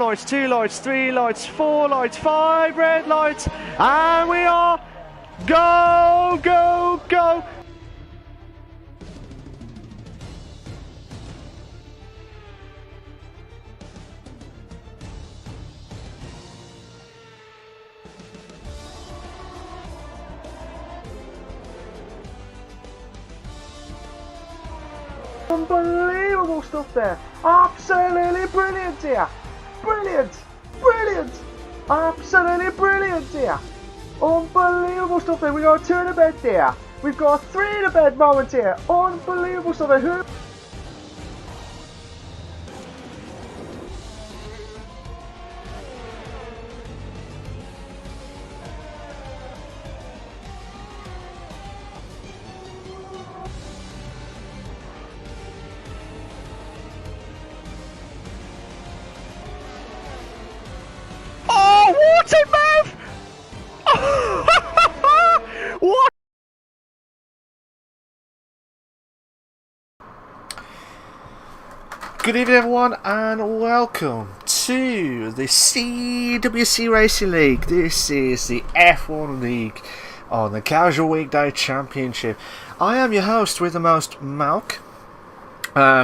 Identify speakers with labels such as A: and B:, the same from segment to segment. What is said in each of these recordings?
A: lights, 2 lights, 3 lights, 4 lights, 5 red lights, and we are go, go, go. Unbelievable stuff there. Absolutely brilliant here. Brilliant. Brilliant. Absolutely brilliant here. Unbelievable stuff there. We got 2 in the bed there. We've got 3 in the bed moment here. Unbelievable stuff there. Who? What a move! What?
B: Good evening everyone and welcome to the CWC Racing League. This is the F1 League on the Casual Weekday Championship. I am your host with the most, Malk,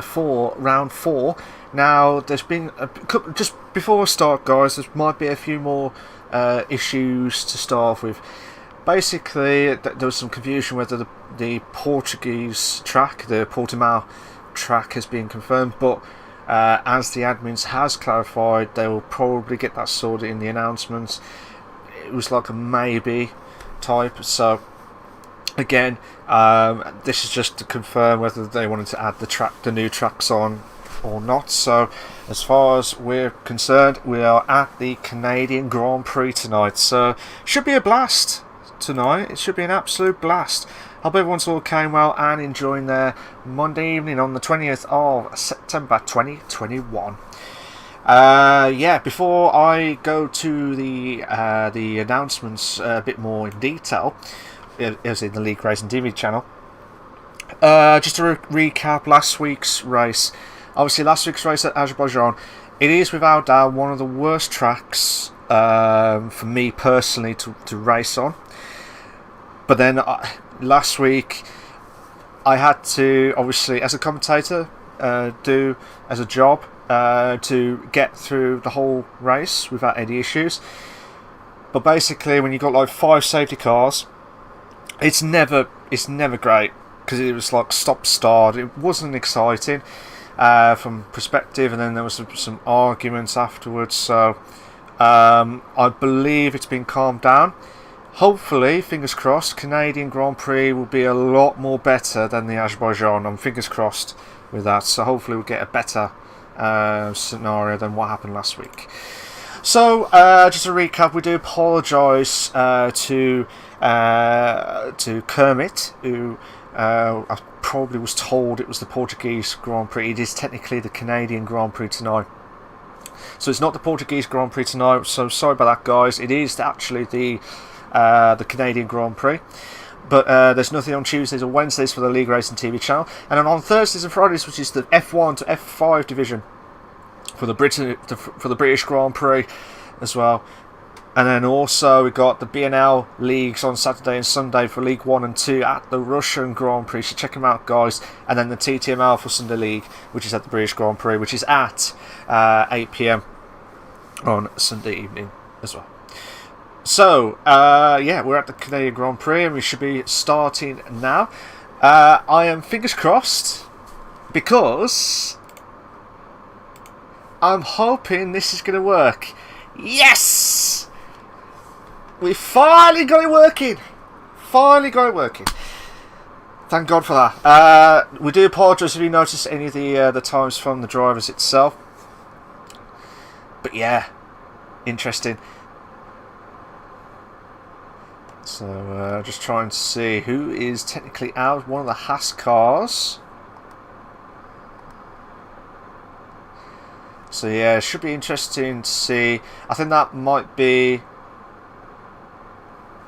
B: for round 4. Now, there's been a couple, just before I start, guys, there might be a few more issues to start off with. Basically, there was some confusion whether the Portuguese track, the Portimao track, has been confirmed, but as the admins has clarified, they will probably get that sorted in the announcements. It was like a maybe type, so again, this is just to confirm whether they wanted to add the new tracks on or not. So as far as we're concerned, we are at the Canadian Grand Prix tonight, so should be a blast tonight. It should be an absolute blast. Hope everyone's all came well and enjoying their Monday evening on the 20th of September 2021. Yeah, before I go to the announcements a bit more in detail, it was in the LeagueRacing TV channel. Just to recap last week's race. Obviously, last week's race at Azerbaijan, it is without doubt one of the worst tracks for me personally to race on. But then last week, I had to, obviously, as a commentator, do as a job to get through the whole race without any issues. But basically, when you've got like 5 safety cars, it's never great, because it was like stop-start. It wasn't exciting from perspective, and then there was some arguments afterwards. So I believe it's been calmed down. Hopefully, fingers crossed, Canadian Grand Prix will be a lot more better than the Azerbaijan. I'm fingers crossed with that. So hopefully we'll get a better scenario than what happened last week. So just to recap, we do apologise to Kermit, who I probably was told it was the Portuguese Grand Prix. It is technically the Canadian Grand Prix tonight. So it's not the Portuguese Grand Prix tonight, so sorry about that, guys. It is actually the Canadian Grand Prix. But there's nothing on Tuesdays or Wednesdays for the LeagueRacing TV channel. And then on Thursdays and Fridays, which is the F1 to F5 division for the British Grand Prix as well. And then also we got the BNL leagues on Saturday and Sunday for League 1 and 2 at the Russian Grand Prix. So check them out, guys. And then the TTML for Sunday League, which is at the British Grand Prix, which is at 8 PM on Sunday evening as well. So, yeah, we're at the Canadian Grand Prix and we should be starting now. I am fingers crossed because I'm hoping this is going to work. Yes! We finally got it working. Finally got it working. Thank God for that. We do apologise if you notice any of the times from the drivers itself. But yeah, interesting. So just trying to see who is technically out. One of the Haas cars. So yeah, it should be interesting to see. I think that might be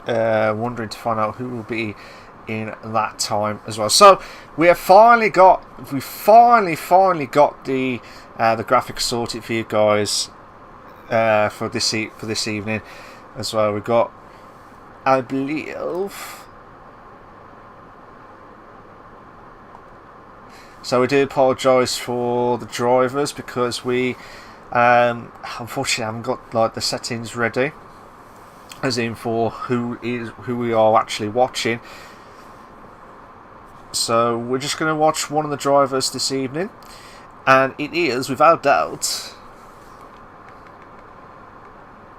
B: wondering to find out who will be in that time as well. So we finally got the graphics sorted for you guys for this evening as well. We've got, I believe. So we do apologise for the drivers because we unfortunately haven't got like the settings ready, as in for who we are actually watching. So we're just going to watch one of the drivers this evening, and it is without doubt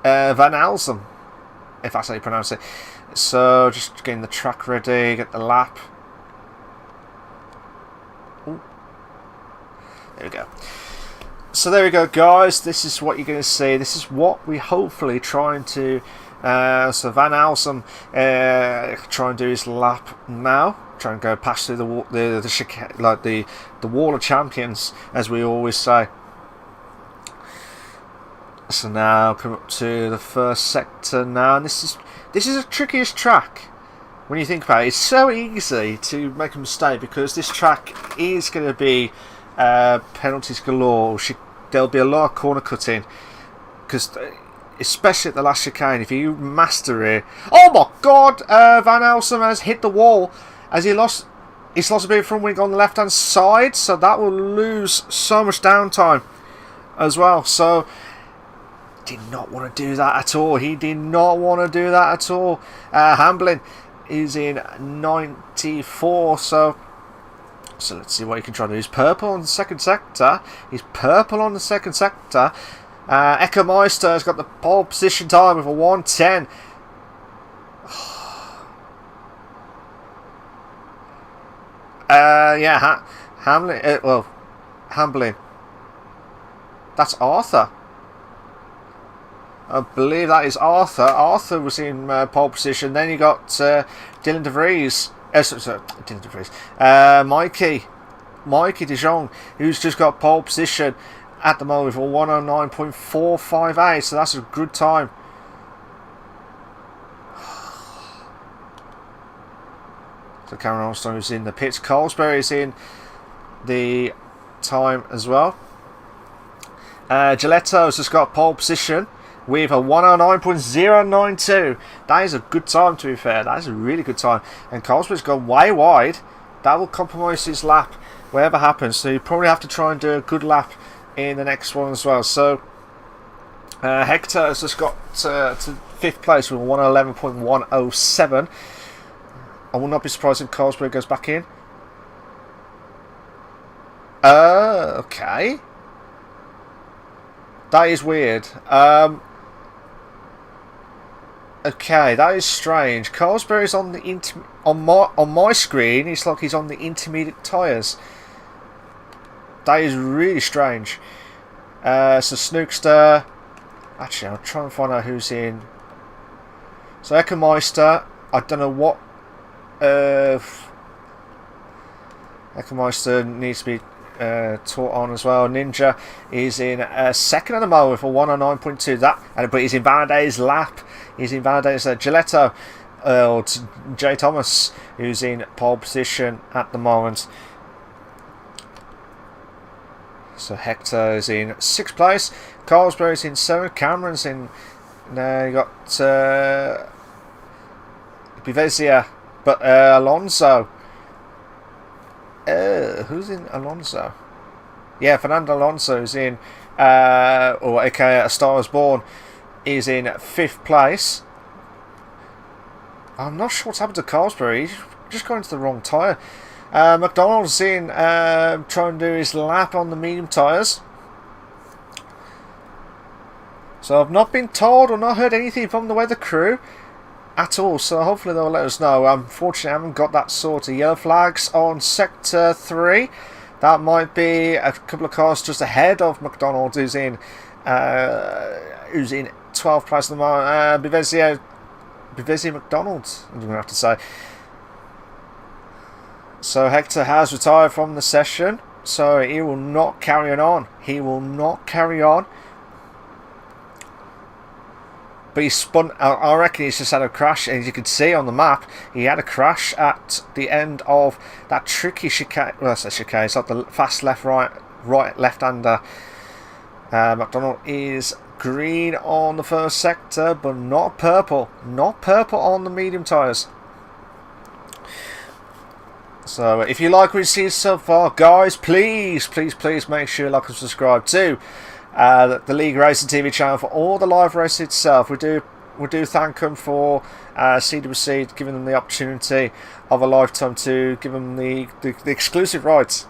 B: Van Alzen, if that's how you pronounce it. So just getting the track ready, get the lap. Ooh. There we go. So there we go, guys. This is what you're going to see. This is what we hopefully trying to. So Van Alzen try and do his lap now. Try and go past through the wall of champions, as we always say. So now come up to the first sector now, and this is the trickiest track when you think about it. It's so easy to make a mistake because this track is going to be penalties galore. There'll be a lot of corner cutting because, especially at the last chicane, if you master it. Oh my God! Van Alzen has hit the wall as he's lost a bit of front wing on the left hand side, so that will lose so much downtime as well. So did not want to do that at all. He did not want to do that at all. Hamblin is in 94, so let's see what he can try to do. He's purple on the second sector. Eckermeister has got the pole position time with a 1:10. Yeah, Hamblin. That's Arthur. I believe that is Arthur. Arthur was in pole position. Then you got Dylan De Vries. Dylan De Vries. Mikey De Jong, who's just got pole position at the moment for 109.458. So that's a good time. So Cameron Armstrong is in the pits. Colesbury is in the time as well. Giletto's just got pole position with a 109.092. That is a good time, to be fair. That is a really good time. And Colesbury's gone way wide. That will compromise his lap, whatever happens. So you probably have to try and do a good lap in the next one as well. So Hector has just got to 5th place with 111.107. I will not be surprised if Colesbury goes back in. Okay. That is weird. Okay, that is strange. Colesbury's on the on my screen. It's like he's on the intermediate tyres. That is really strange. So Snookster. Actually, I'll try and find out who's in. So Eckermeister. I don't know what. Eckermeister needs to be taught on as well. Ninja is in second at the moment for 109.2. But he's invalidated his lap. He's invalidated Giletto, or Jay Thomas, who's in pole position at the moment. So Hector is in 6th place. Colesbury's in 7th. Cameron's in. Now you got Bivezia, but Alonso. Who's in Alonso? Yeah, Fernando Alonso is in, or aka A Star Is Born, is in 5th place. I'm not sure what's happened to Colesbury. He's just going to the wrong tyre. McDonald's in, trying to do his lap on the medium tyres. So I've not been told or not heard anything from the weather crew at all, so hopefully they'll let us know. Unfortunately, I haven't got that sort of yellow flags on sector 3. That might be a couple of cars just ahead of McDonald's, who's in 12th place at the moment. Bivezia McDonald's, I'm going to have to say. So Hector has retired from the session, so he will not carry on. He will not carry on. But he spun. I reckon he's just had a crash, and as you can see on the map, he had a crash at the end of that tricky chicane. Well, that's a chicane. It's like the fast left, right, left-hander. McDonald is green on the first sector, but not purple. Not purple on the medium tyres. So if you like what you see so far, guys, please make sure you like and subscribe to the LeagueRacing TV channel for all the live racing itself. We do thank them for CWC giving them the opportunity of a lifetime to give them the exclusive rights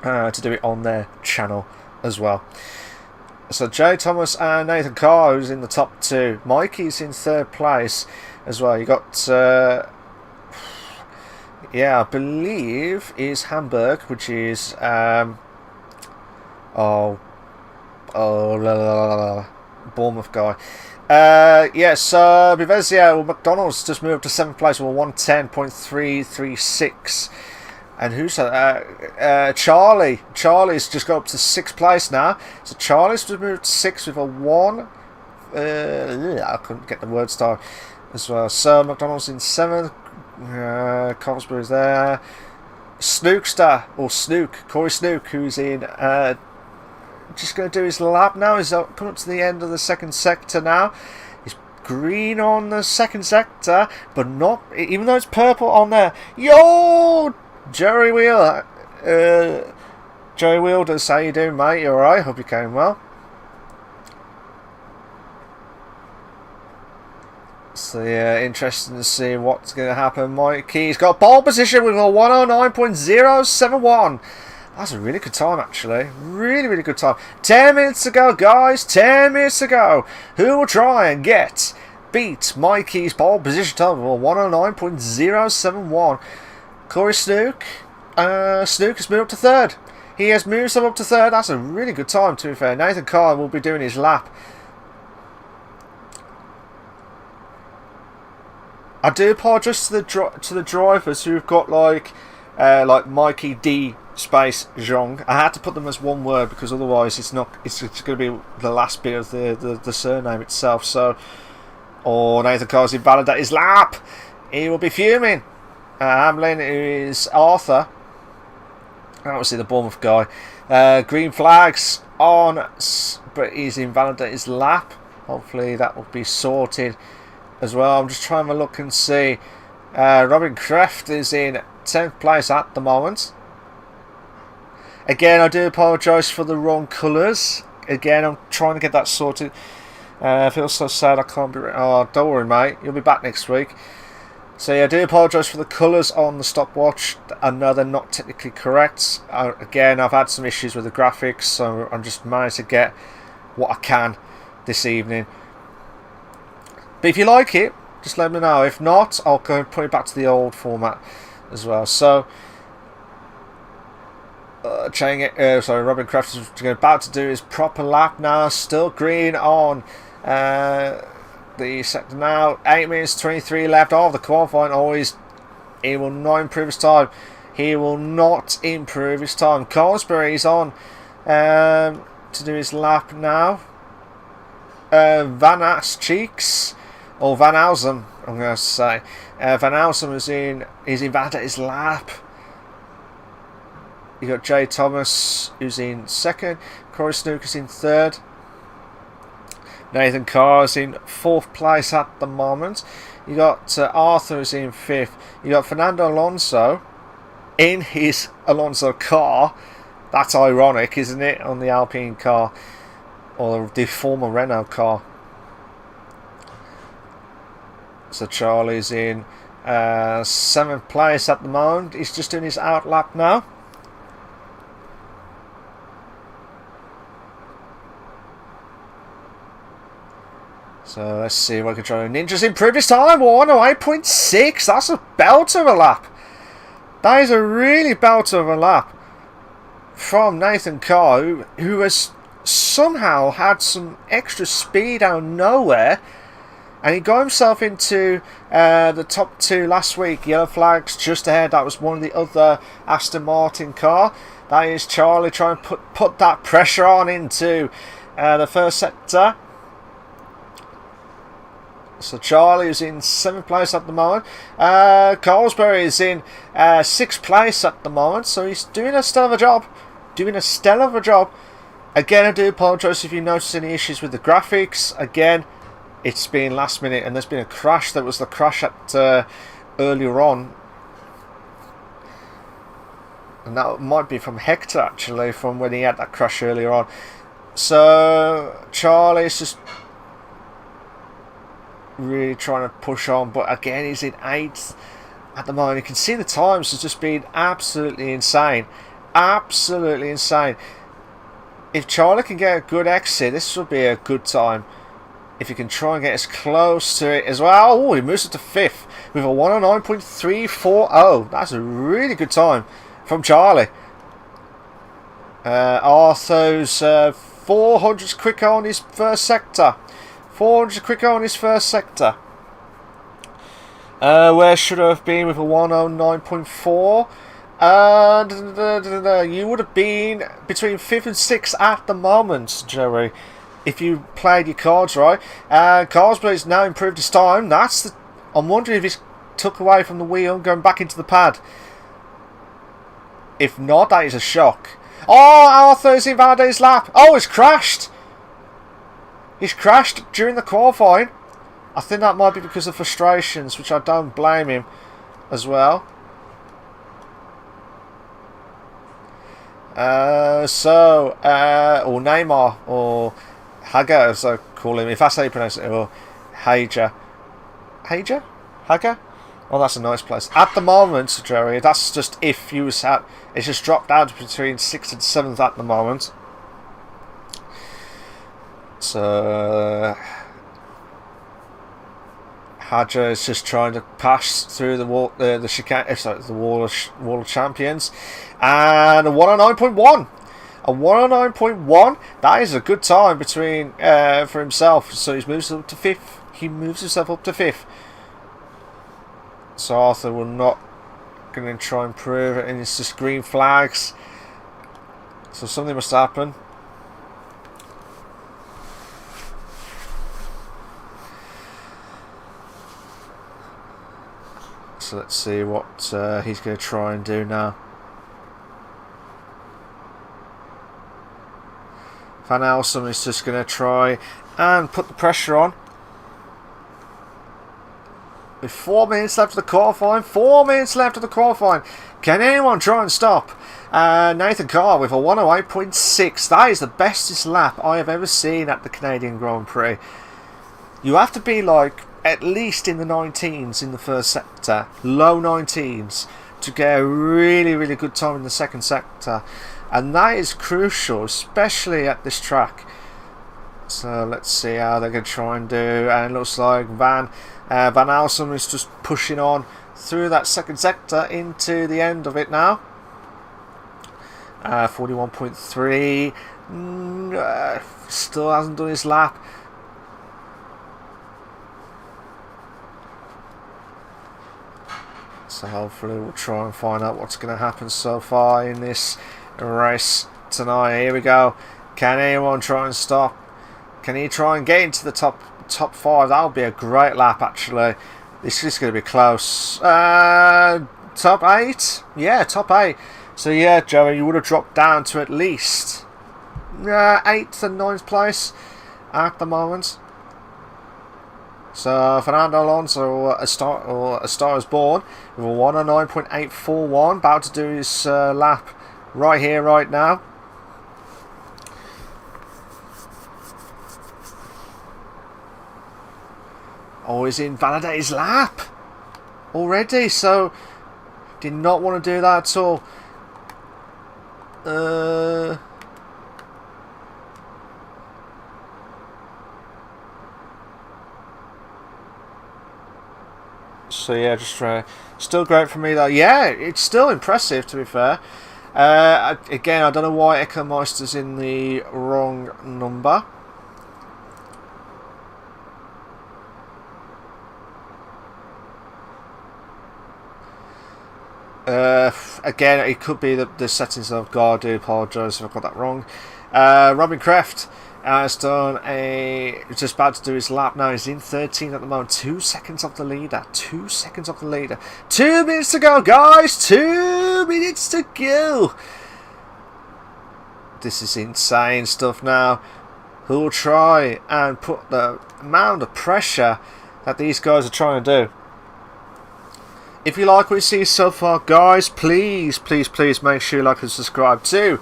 B: to do it on their channel as well. So Jay Thomas and Nathan Carr, who's in the top 2. Mikey's in 3rd place as well. You got yeah, I believe is Hamburg, which is Bournemouth guy. Yes, Bivezia McDonald's just moved to 7th place with 110.336. And who's that? Charlie. Charlie's just got up to 6th place now. So Charlie's just moved to 6th with a 1. I couldn't get the word style as well. So McDonald's in 7th. Cosbury's there. Snookster, or Snook, Corey Snook, who's in just going to do his lap now. He's coming up to the end of the 2nd sector now. He's green on the 2nd sector, but not, even though it's purple on there. Yo, Jerry Wheeler. Jerry Wilders, how you doing, mate? You alright? Hope you came well. So yeah, interesting to see what's going to happen. Mikey's got pole position with a 109.071. That's a really good time, actually. Really good time. 10 minutes to go, guys. 10 minutes to go. Who will try and beat Mikey's pole position time of 109.071? Corey Snook. Snook has moved up to 3rd. He has moved himself up to 3rd. That's a really good time, to be fair. Nathan Carr will be doing his lap. I do apologise to the drivers who've got like Mikey D space Zhong. I had to put them as one word because otherwise it's going to be the last bit of the surname itself. So, Nathan Carr's invalidate his lap. He will be fuming. Hamlin, who is Arthur, obviously the Bournemouth guy. Green flags on, but he's invalidated his lap. Hopefully that will be sorted as well. I'm just trying to look and see. Robin Kreft is in 10th place at the moment. Again, I do apologise for the wrong colours. Again, I'm trying to get that sorted. I feel so sad I can't be... Oh, don't worry, mate. You'll be back next week. So yeah, I do apologise for the colours on the stopwatch. I know they're not technically correct. Again, I've had some issues with the graphics, so I'm just managed to get what I can this evening. But if you like it, just let me know. If not, I'll go and put it back to the old format as well. So, Robin Kraft is about to do his proper lap now. Still green on the sector now. 8 minutes 23 left of the qualifying. He will not improve his time. He will not improve his time. Colesbury's on to do his lap now. Van Ass Cheeks. Or Van Housen, I'm going to say. Van Housen is invalidated his lap. You got Jay Thomas, who's in 2nd. Corey Snook is in 3rd. Nathan Carr is in 4th place at the moment. You got Arthur is in 5th. You got Fernando Alonso in his Alonso car. That's ironic, isn't it? On the Alpine car. Or the former Renault car. So Charlie's in 7th place at the moment. He's just doing his out lap now. So let's see if I can try. Ninja's improved his time. 108.6. That's a belt of a lap. That is a really belt of a lap from Nathan Carr, who has somehow had some extra speed out of nowhere. And he got himself into the top 2 last week. Yellow flags just ahead. That was one of the other Aston Martin car. That is Charlie trying to put that pressure on into the first sector. So Charlie is in 7th place at the moment. Colesbury is in 6th place at the moment. So he's doing a stellar job. Again, I do apologise if you notice any issues with the graphics. Again, it's been last minute and there's been a crash. That was the crash at earlier on. And that might be from Hector, actually, from when he had that crash earlier on. So, Charlie's just really trying to push on. But again, he's in 8th at the moment. You can see the times has just been absolutely insane. Absolutely insane. If Charlie can get a good exit, this will be a good time. If he can try and get as close to it as well. Oh, he moves up to 5th with a 109.340. That's a really good time from Charlie. Arthur's 400 quicker on his first sector. 400 quicker on his first sector. Where should I have been with a 109.4? You would have been between 5th and 6th at the moment, Joey, if you played your cards right. Carsblay's now improved his time. I'm wondering if he's took away from the wheel and going back into the pad. If not, that is a shock. Oh, Arthur's invalidated his lap. Oh, he's crashed. He's crashed during the qualifying. I think that might be because of frustrations, which I don't blame him as well. Or Neymar, or Haga, as I call him, if that's how you pronounce it, or Hager. Hager? Haga? Oh, that's a nice place. At the moment, Joey, that's just if you was at... It's just dropped out between 6th and 7th at the moment. So... Haja is just trying to pass through the wall, the chicane, sorry, the wall of champions, and a 109.1. A 109.1. That is a good time between for himself. So he moves up to 5th. He moves himself up to 5th. So Arthur will not going to try and prove it, and it's just green flags. So something must happen. So let's see what he's going to try and do now. Van Elsum is just going to try and put the pressure on. With 4 minutes left of the qualifying. 4 minutes left of the qualifying. Can anyone try and stop Nathan Carr with a 108.6? That is the bestest lap I have ever seen at the Canadian Grand Prix. You have to be like at least in the 19s in the first sector, low 19s, to get a really, really good time in the second sector. And that is crucial, especially at this track. So let's see how they're going to try and do. And it looks like Van Elsum is just pushing on through that second sector into the end of it now. 41.3. Still hasn't done his lap. So hopefully we'll try and find out what's going to happen so far in this race tonight. Here we go. Can anyone try and stop? Can he try and get into the top 5? That'll be a great lap, actually. This is going to be close. Top 8? Yeah, top 8. So yeah, Joey, you would have dropped down to at least 8th and 9th place at the moment. So Fernando Alonso, a Star is Born, with a 109.841, about to do his lap right here, right now. Oh, he's invalidated his lap already, so did not want to do that at all. So yeah, just still great for me though. Yeah, it's still impressive, to be fair. Again, I don't know why Eckermeister's in the wrong number. Again, it could be the settings of God. I do apologise if I got that wrong. Robin Kreft has done just about to do his lap now. He's in 13th at the moment. 2 seconds off the leader. 2 seconds off the leader. 2 minutes to go, guys. 2 minutes to go. this is insane stuff now. Who'll try and put the amount of pressure that these guys are trying to do. If you like what you see so far, guys, please make sure you like and subscribe to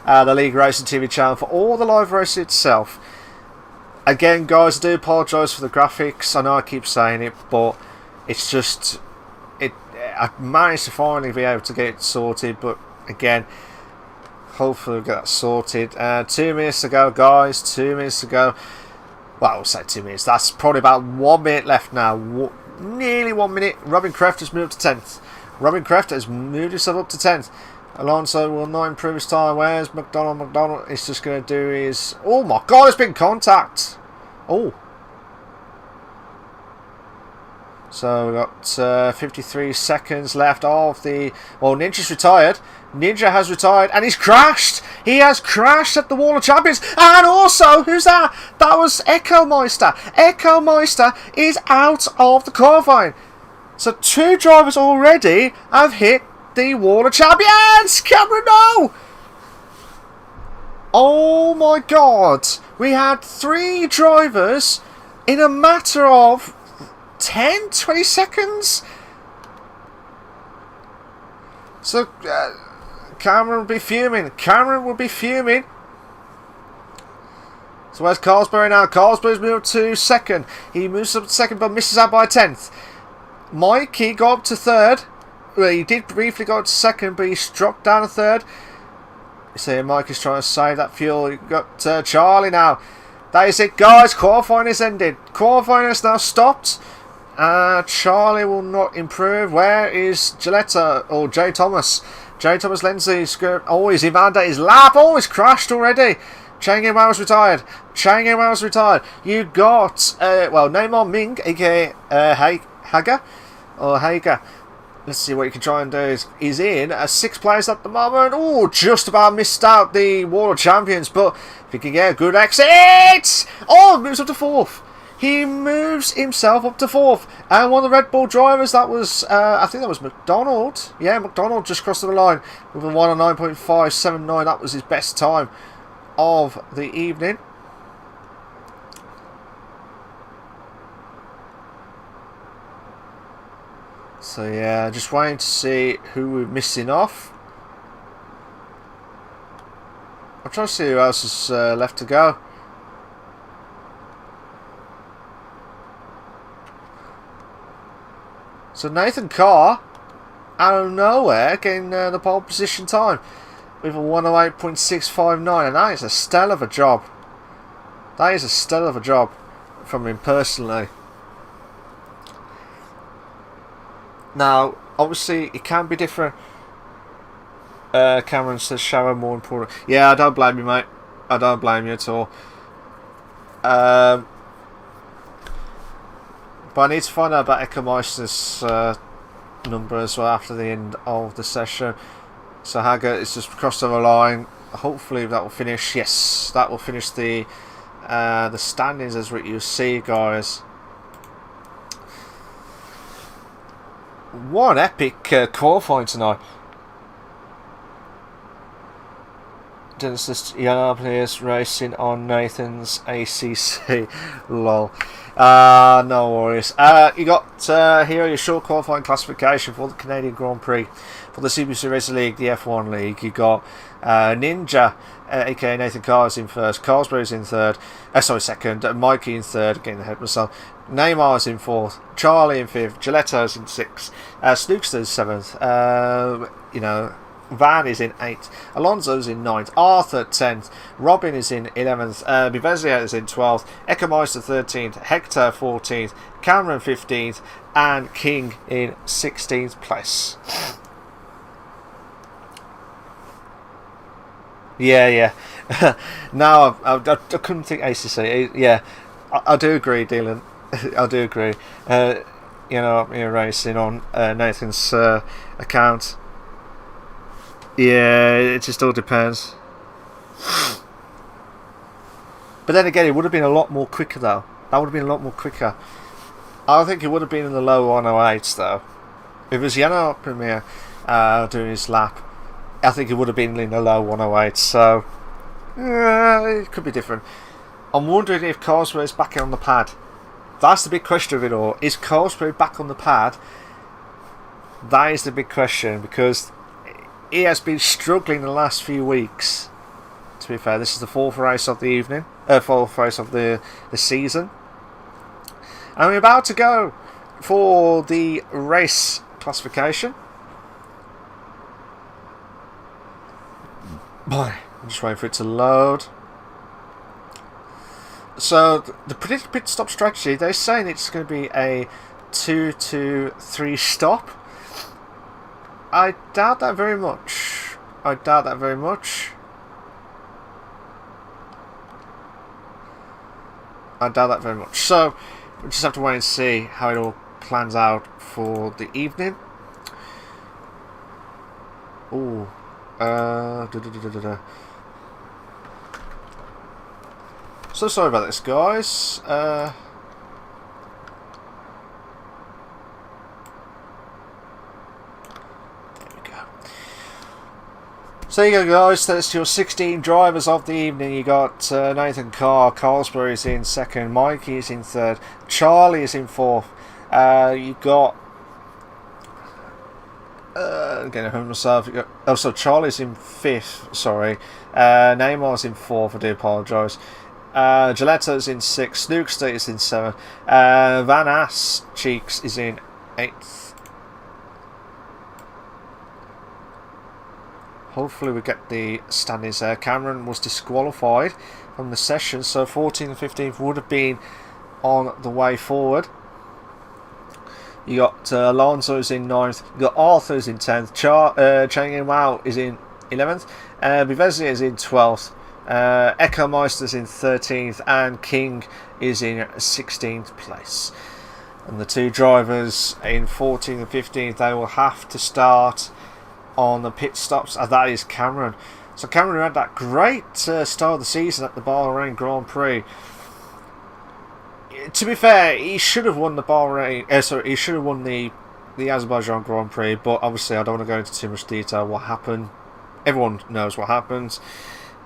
B: the LeagueRacing TV channel for all the live racing itself. Again, guys, I do apologise for the graphics. I know I keep saying it, but it's just I managed to finally be able to get it sorted, but again, hopefully we'll get that sorted. 2 minutes to go, guys. 2 minutes to go. Well, I'll say 2 minutes. That's probably about 1 minute left now. Nearly 1 minute. Robin Kreft has moved to 10th. Robin Kreft has moved himself up to 10th. Alonso will not improve his time. Where's McDonald? McDonald is just going to do his... Oh my God, there's been contact. Oh. So we've got 53 seconds left of the... Well, Ninja's retired. Ninja has retired and he's crashed. He has crashed at the Wall of Champions. And also, who's that? That was Echo Meister. Echo Meister is out of the qualifying. So 2 drivers already have hit the Wall of Champions. Cameron, no! Oh my God. We had 3 drivers in a matter of 10-20 seconds. So Cameron will be fuming. Cameron will be fuming. So where's Carlsberg now? Carlsberg's moved to 2nd. He moves up to 2nd but misses out by 10th. Mikey got up to 3rd. Well, he did briefly go up to 2nd, but he struck down to 3rd. You see Mike is trying to save that fuel. You've got Charlie now. That is it, guys. Qualifying is ended. Qualifying has now stopped. Charlie will not improve. Where is Gilletta or J Thomas? J Thomas Lindsay. Oh, he's evaded his lap. Oh, he's crashed already. Chang Yimou was retired. Chang Yimou was retired. You got well, Neymar Ming, aka Hager or Hager. Let's see what you can try and do. He's in 6th place at the moment. Oh, just about missed out the Wall of Champions, but if he can get a good exit, oh, moves up to 4th. He moves himself up to 4th. And one of the Red Bull drivers, that was, I think that was McDonald. Yeah, McDonald just crossed the line with a 1:09.579. That was his best time of the evening. So yeah, just waiting to see who we're missing off. I'm trying to see who else is left to go. So Nathan Carr, out of nowhere, getting the pole position time with a 1:08.659, and that is a stellar of a job. That is a stellar of a job from him personally. Now, obviously, it can be different. Cameron says shower more important. Yeah, I don't blame you, mate. I don't blame you at all. But I need to find out about Echo Meister's number as well after the end of the session. So Hager is just crossed over the line. Hopefully that will finish. Yes, that will finish the standings as what you see, guys. What an epic qualifying tonight. Genesis players racing on Nathan's ACC. Lol. No worries. You got here your short qualifying classification for the Canadian Grand Prix, for the CWC Racing League, the F1 League. You got Ninja, aka Nathan Carr, is in 1st. Carlsberg is in 3rd. Sorry, 2nd. Mikey in 3rd. Getting ahead of myself. Neymar is in 4th. Charlie in 5th. Gilletta is in 6th. Snookster is 7th. You know, Van is in 8th. Alonso's in 9th. Arthur 10th. Robin is in 11th. Bivezia is in 12th. Eckermeister 13th. Hector 14th. Cameron 15th. And King in 16th place. Yeah. Now I couldn't think ACC. Yeah, I do agree, Dylan. I do agree. You know, you're racing on Nathan's account. Yeah, it just all depends. But then again, it would have been a lot more quicker though. That would have been a lot more quicker. I think it would have been in the low 108s though. If it was Yano Premier doing his lap, I think it would have been in the low 108s. So It could be different. I'm wondering if Carlsberg is back on the pad. That's the big question of it all. Is Carlsberg back on the pad? That is the big question, because he has been struggling the last few weeks. To be fair, this is the fourth race of the evening, fourth race of the season, and we're about to go for the race classification. Boy, I'm just waiting for it to load. So the predicted pit stop strategy, they're saying it's going to be a 2-2-3 stop. I doubt that very much. I doubt that very much. I doubt that very much. So we just have to wait and see how it all plans out for the evening. Ooh. So sorry about this, guys. There we go. So there you go, guys. That's your 16 drivers of the evening. You got Nathan Carr, Carlsberg is in second, Mikey is in third, Charlie is in fourth. You got getting ahead of myself. Oh, so Charlie's in fifth. Sorry, Neymar's in fourth. I do apologise. Giletto's in sixth. Snookster is in seventh. Van Ass Cheeks is in eighth. Hopefully we get the standings there. Cameron was disqualified from the session, so 14th and 15th would have been on the way forward. You got Alonso's in 9th, you got Arthur's in 10th, Chang Wao is in 11th, Bivezia is in 12th, Echo Meister's in 13th, and King is in 16th place. And the two drivers in 14th and 15th, they will have to start on the pit stops, and that is Cameron. So Cameron had that great start of the season at the Bahrain Grand Prix. To be fair, he should have won the Bahrain. He should have won the Azerbaijan Grand Prix. But obviously, I don't want to go into too much detail. What happened? Everyone knows what happened,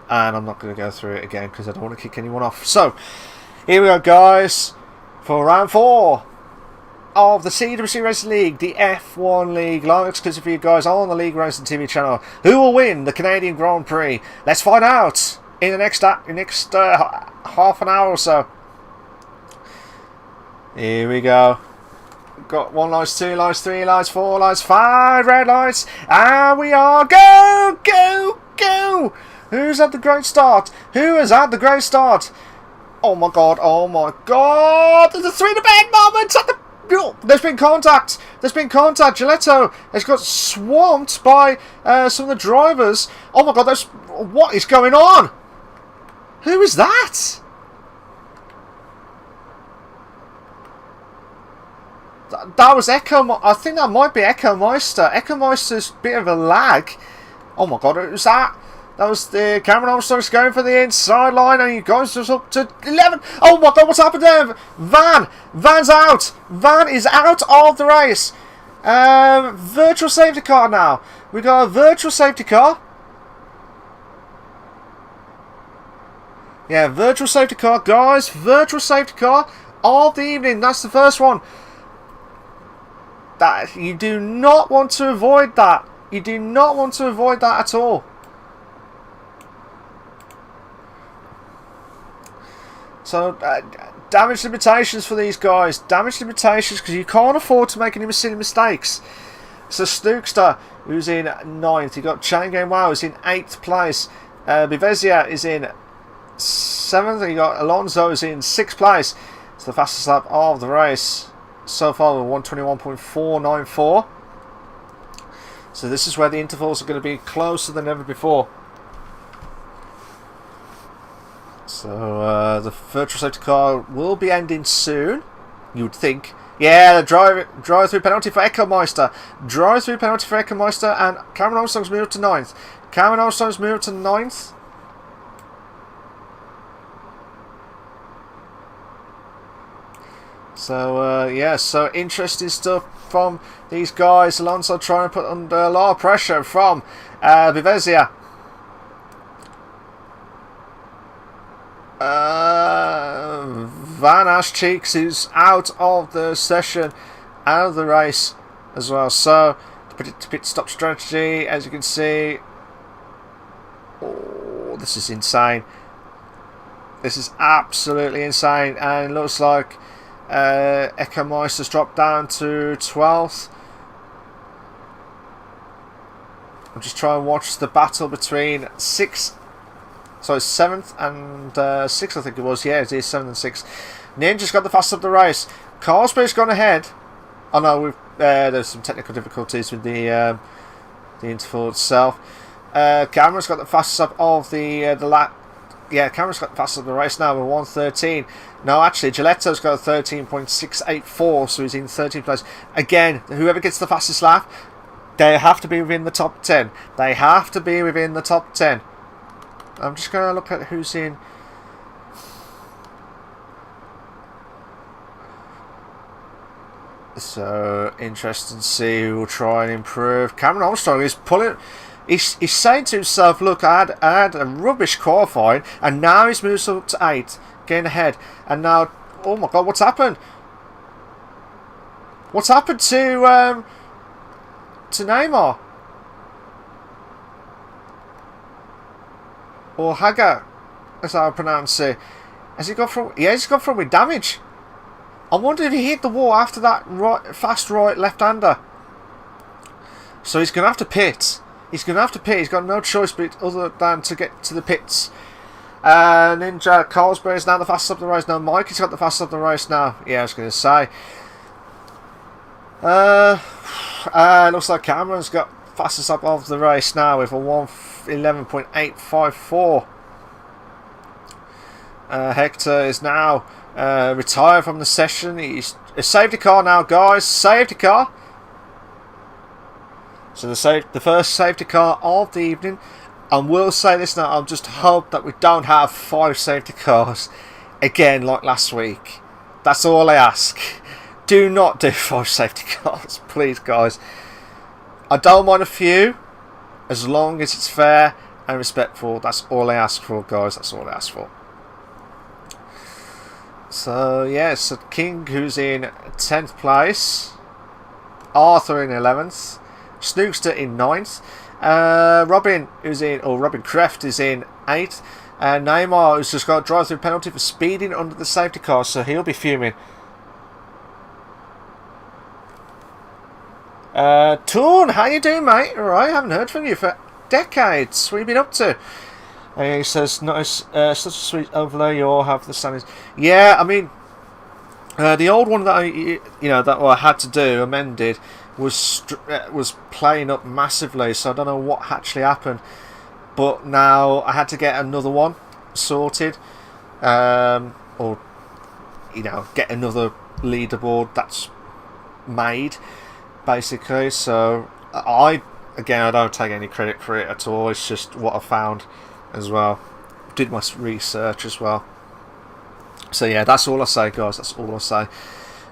B: and I'm not going to go through it again because I don't want to kick anyone off. So here we go, guys, for round 4 of the CWC Racing League, the F1 League, live exclusive for you guys on the LeagueRacing TV channel. Who will win the Canadian Grand Prix? Let's find out in the next half an hour or so. Here we go. Got 1 lights, 2 lights, 3 lights, 4 lights, 5 red lights, and we are go, go, go. Who's had the great start? Who has had the great start? Oh my god, oh my god. There's a 3 to bed moment at the... There's been contact. There's been contact. Giletto has got swamped by some of the drivers. Oh my god, what is going on? Who is that? That was Echo. I think that might be Echo Meister. Echo Meister's bit of a lag. Oh my god, it was that. That was the Cameron Armstrong's going for the inside line, and he goes just up to 11. Oh my god, what's happened there? Van's out. Van is out of the race. Virtual safety car now. We got a virtual safety car. Yeah, virtual safety car, guys. Virtual safety car of the evening. That's the first one. That you do not want to avoid that. You do not want to avoid that at all. So, damage limitations for these guys. Damage limitations because you can't afford to make any silly mistakes. So, Snookster, who's in 9th. You got Chang Wao, who's in 8th place. Bivezia is in 7th. And you got Alonso, who's in 6th place. It's the fastest lap of the race so far with 121.494. So, this is where the intervals are going to be closer than ever before. So the virtual safety car will be ending soon, you would think. Yeah, the drive-through penalty for Echo Meister. Drive-through penalty for Echo Meister, and Cameron Armstrong's moved to 9th. Cameron Armstrong's moved to 9th. So, yeah, so interesting stuff from these guys. Alonso trying to put under a lot of pressure from Bivezia. Van Ash Cheeks, who's out of the session, out of the race as well. So the pit stop strategy, as you can see, oh, this is insane. This is absolutely insane, and it looks like Echo Meister's dropped down to 12th. I'm just trying to watch the battle between 7th and 6th, I think it was. Yeah, it is 7th and 6th. Ninja's got the fastest of the race. Carlsberg's gone ahead. Oh no, there's some technical difficulties with the interval itself. Cameron's got the fastest up of the lap. Yeah, Cameron's got the fastest of the race now with 1:13. No, actually, Giletto's got a 13.684, so he's in 13th place. Again, whoever gets the fastest lap, they have to be within the top 10. They have to be within the top 10. I'm just going to look at who's in. So, interesting to see who will try and improve. Cameron Armstrong is pulling. He's saying to himself, look, I had a rubbish qualifying, and now he's moved up to 8, getting ahead. And now, oh my God, what's happened? What's happened to Neymar? Or Haga, as I pronounce it. Has he gone from? Yeah, he's gone from with damage. I wonder if he hit the wall after that fast right left-hander. So he's going to have to pit. He's going to have to pit. He's got no choice but other than to get to the pits. Ninja Carlsberg is now the fastest up the race. No, Mikey's got the fastest up the race now. Yeah, I was going to say. Looks like Cameron's got fastest up of the race now with a 1:11.854. Hector is now retired from the session. He's a safety car now, guys. Safety car. So the first safety car of the evening. And we'll say this now, I just hope that we don't have 5 safety cars again like last week. That's all I ask. Do not do 5 safety cars, please, guys. I don't mind a few, as long as it's fair and respectful. That's all I ask for, guys. That's all I ask for. So, yeah, so King, who's in 10th place. Arthur in 11th. Snookster in 9th. Robin Kreft is in 8th. Neymar, who's just got a drive-through penalty for speeding under the safety car, so he'll be fuming. Torn, how you doing, mate? Alright, I haven't heard from you for decades. What have you been up to? He says, nice, such a sweet overlay. You all have the standards. Yeah, I mean, the old one that I had to do amended was playing up massively. So I don't know what actually happened, but now I had to get another one sorted, or get another leaderboard that's made, basically. So I don't take any credit for it at all. It's just what I found as well. Did my research as well. So yeah, that's all I say, guys. That's all I say.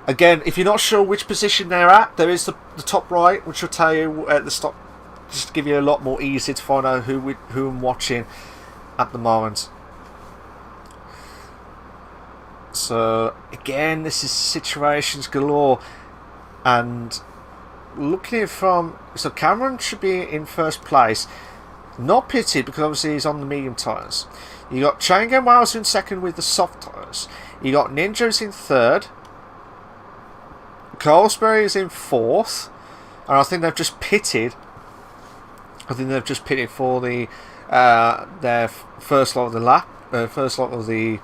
B: Again, if you're not sure which position they're at, there is the top right, which will tell you at the stop, just to give you a lot more easy to find out who I'm watching at the moment. So again, this is situations galore, and looking at it from, so Cameron should be in first place, not pitted because obviously he's on the medium tyres. You got Chango Miles in second with the soft tyres. You got Ninjas in third. Carlsberg is in fourth, and I think they've just pitted. I think they've just pitted for the their first lot of the lap, first lot of the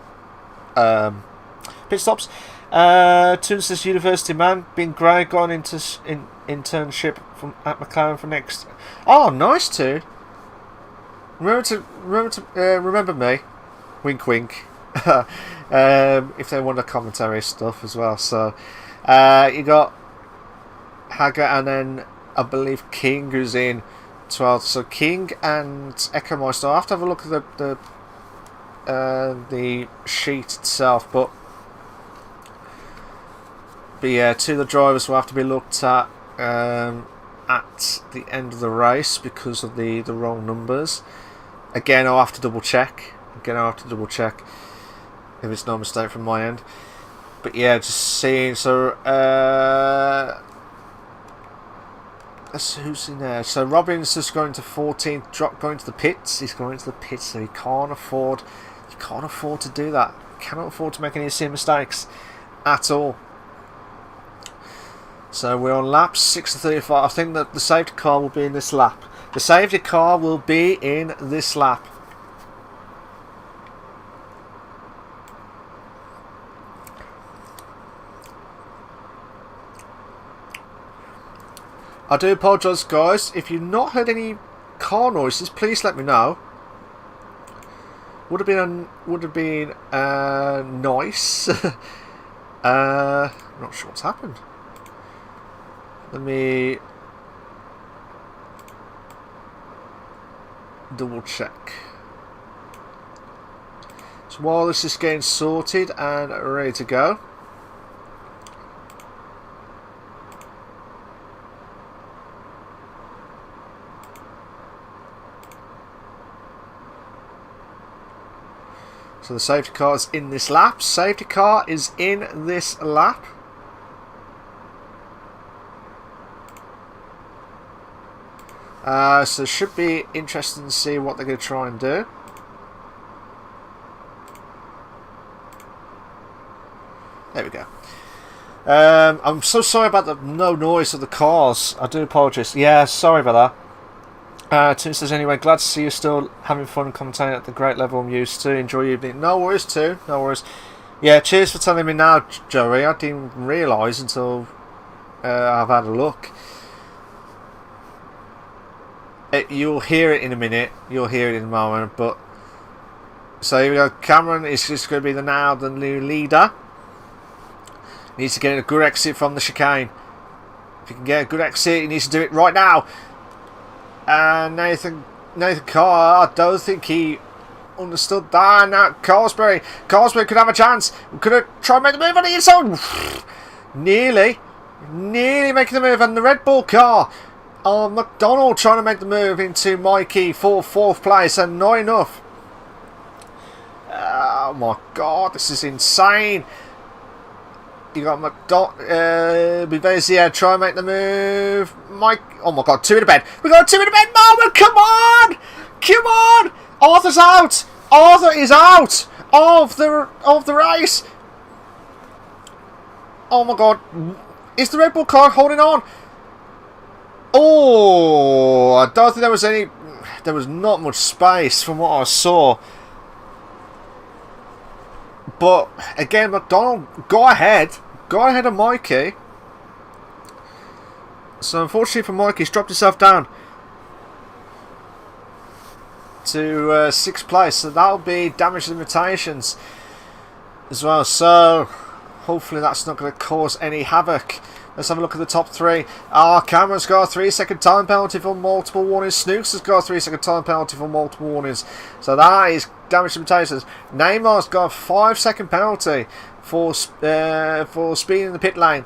B: pit stops. Tunis University man, been great, gone into internship at McLaren for next. Oh, nice too. Remember me, wink wink. If they want the commentary stuff as well. So you got Hager, and then I believe King, who's in 12th. So King and Echo Meister. I have to have a look at the sheet itself, but yeah, two of the drivers will have to be looked at the end of the race because of the wrong numbers. Again, I'll have to double check. If it's no mistake from my end. But yeah, just seeing. So who's in there? So Robin's just going to 14th, going to the pits. He's going to the pits, so he can't afford. You can't afford to do that. You cannot afford to make any silly mistakes at all. So we're on lap 6 to 35. I think that the safety car will be in this lap. The safety car will be in this lap. I do apologise, guys. If you've not heard any car noises, please let me know. Would have been nice. Not sure what's happened. Let me double check. So while this is getting sorted and ready to go. So the safety car is in this lap. Safety car is in this lap. So it should be interesting to see what they're going to try and do. There we go. I'm so sorry about the no noise of the cars. I do apologise. Yeah, sorry about that. Tim says anyway, glad to see you still having fun commentating at the great level I'm used to. Enjoy your evening. No worries too. No worries. Yeah, cheers for telling me now, Joey. I didn't realise until I've had a look. You'll hear it in a minute. You'll hear it in a moment. But so here we go. Cameron is just going to be the new leader. Needs to get a good exit from the chicane. If you can get a good exit, he needs to do it right now. And Nathan Carr, I don't think he understood that. Now Carsbury could have a chance. Could have tried to make the move on the inside. Nearly making the move on the Red Bull car. McDonald trying to make the move into Mikey for 4th place, and not enough. Oh my god, this is insane. You got Bivezia try and make the move. Mike, oh my god, 2 in the bed. We got 2 in the bed moment. Come on, come on. Arthur's out. Arthur is out of the race. Oh my god, is the Red Bull car holding on? Oh, I don't think there was not much space from what I saw. But again, McDonald, go ahead of Mikey. So unfortunately for Mikey, he's dropped himself down to 6th place. So that'll be damage limitations as well. So hopefully that's not going to cause any havoc. Let's have a look at the top 3. Cameron's got a 3-second time penalty for multiple warnings. Snooks has got a 3-second time penalty for multiple warnings. So that is damage limitations. Neymar's got a 5-second penalty for speeding in the pit lane.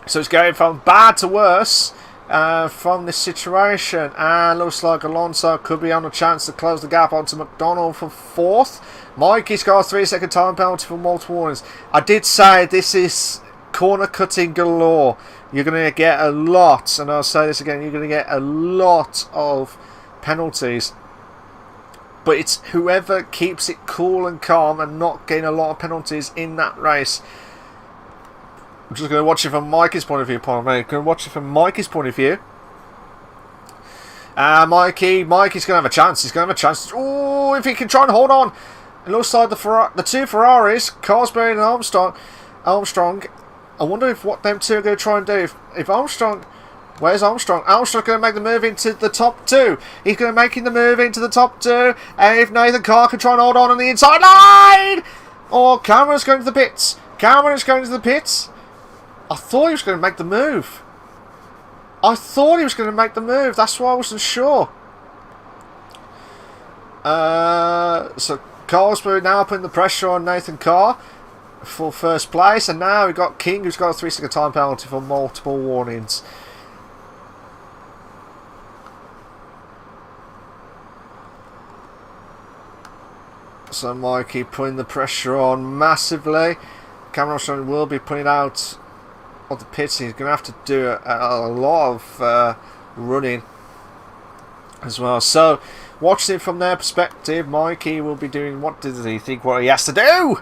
B: So it's going from bad to worse from this situation. And looks like Alonso could be on a chance to close the gap onto McDonald for 4th. Mikey's got a 3-second time penalty for multiple warnings. I did say this is corner cutting galore. You're going to get a lot, and I'll say this again, you're going to get a lot of penalties. But it's whoever keeps it cool and calm and not getting a lot of penalties in that race. I'm just going to watch it from Mikey's point of view. Mikey's going to have a chance. He's going to have a chance. Oh, if he can try and hold on. It looks like the 2 Ferraris, Carsbury and Armstrong. I wonder if what them 2 are going to try and do. If Armstrong... Where's Armstrong? Armstrong's going to make the move into the top 2. He's going to make the move into the top 2. And if Nathan Carr can try and hold on the inside line... Oh, Cameron's going to the pits. I thought he was going to make the move. That's why I wasn't sure. So Carsbury now putting the pressure on Nathan Carr for 1st place, and now we've got King, who's got a 3-second time penalty for multiple warnings. So Mikey putting the pressure on massively. Cameron Armstrong will be putting out of the pits. He's going to have to do a lot of running as well. So watching it from their perspective, Mikey will be doing, what does he think what he has to do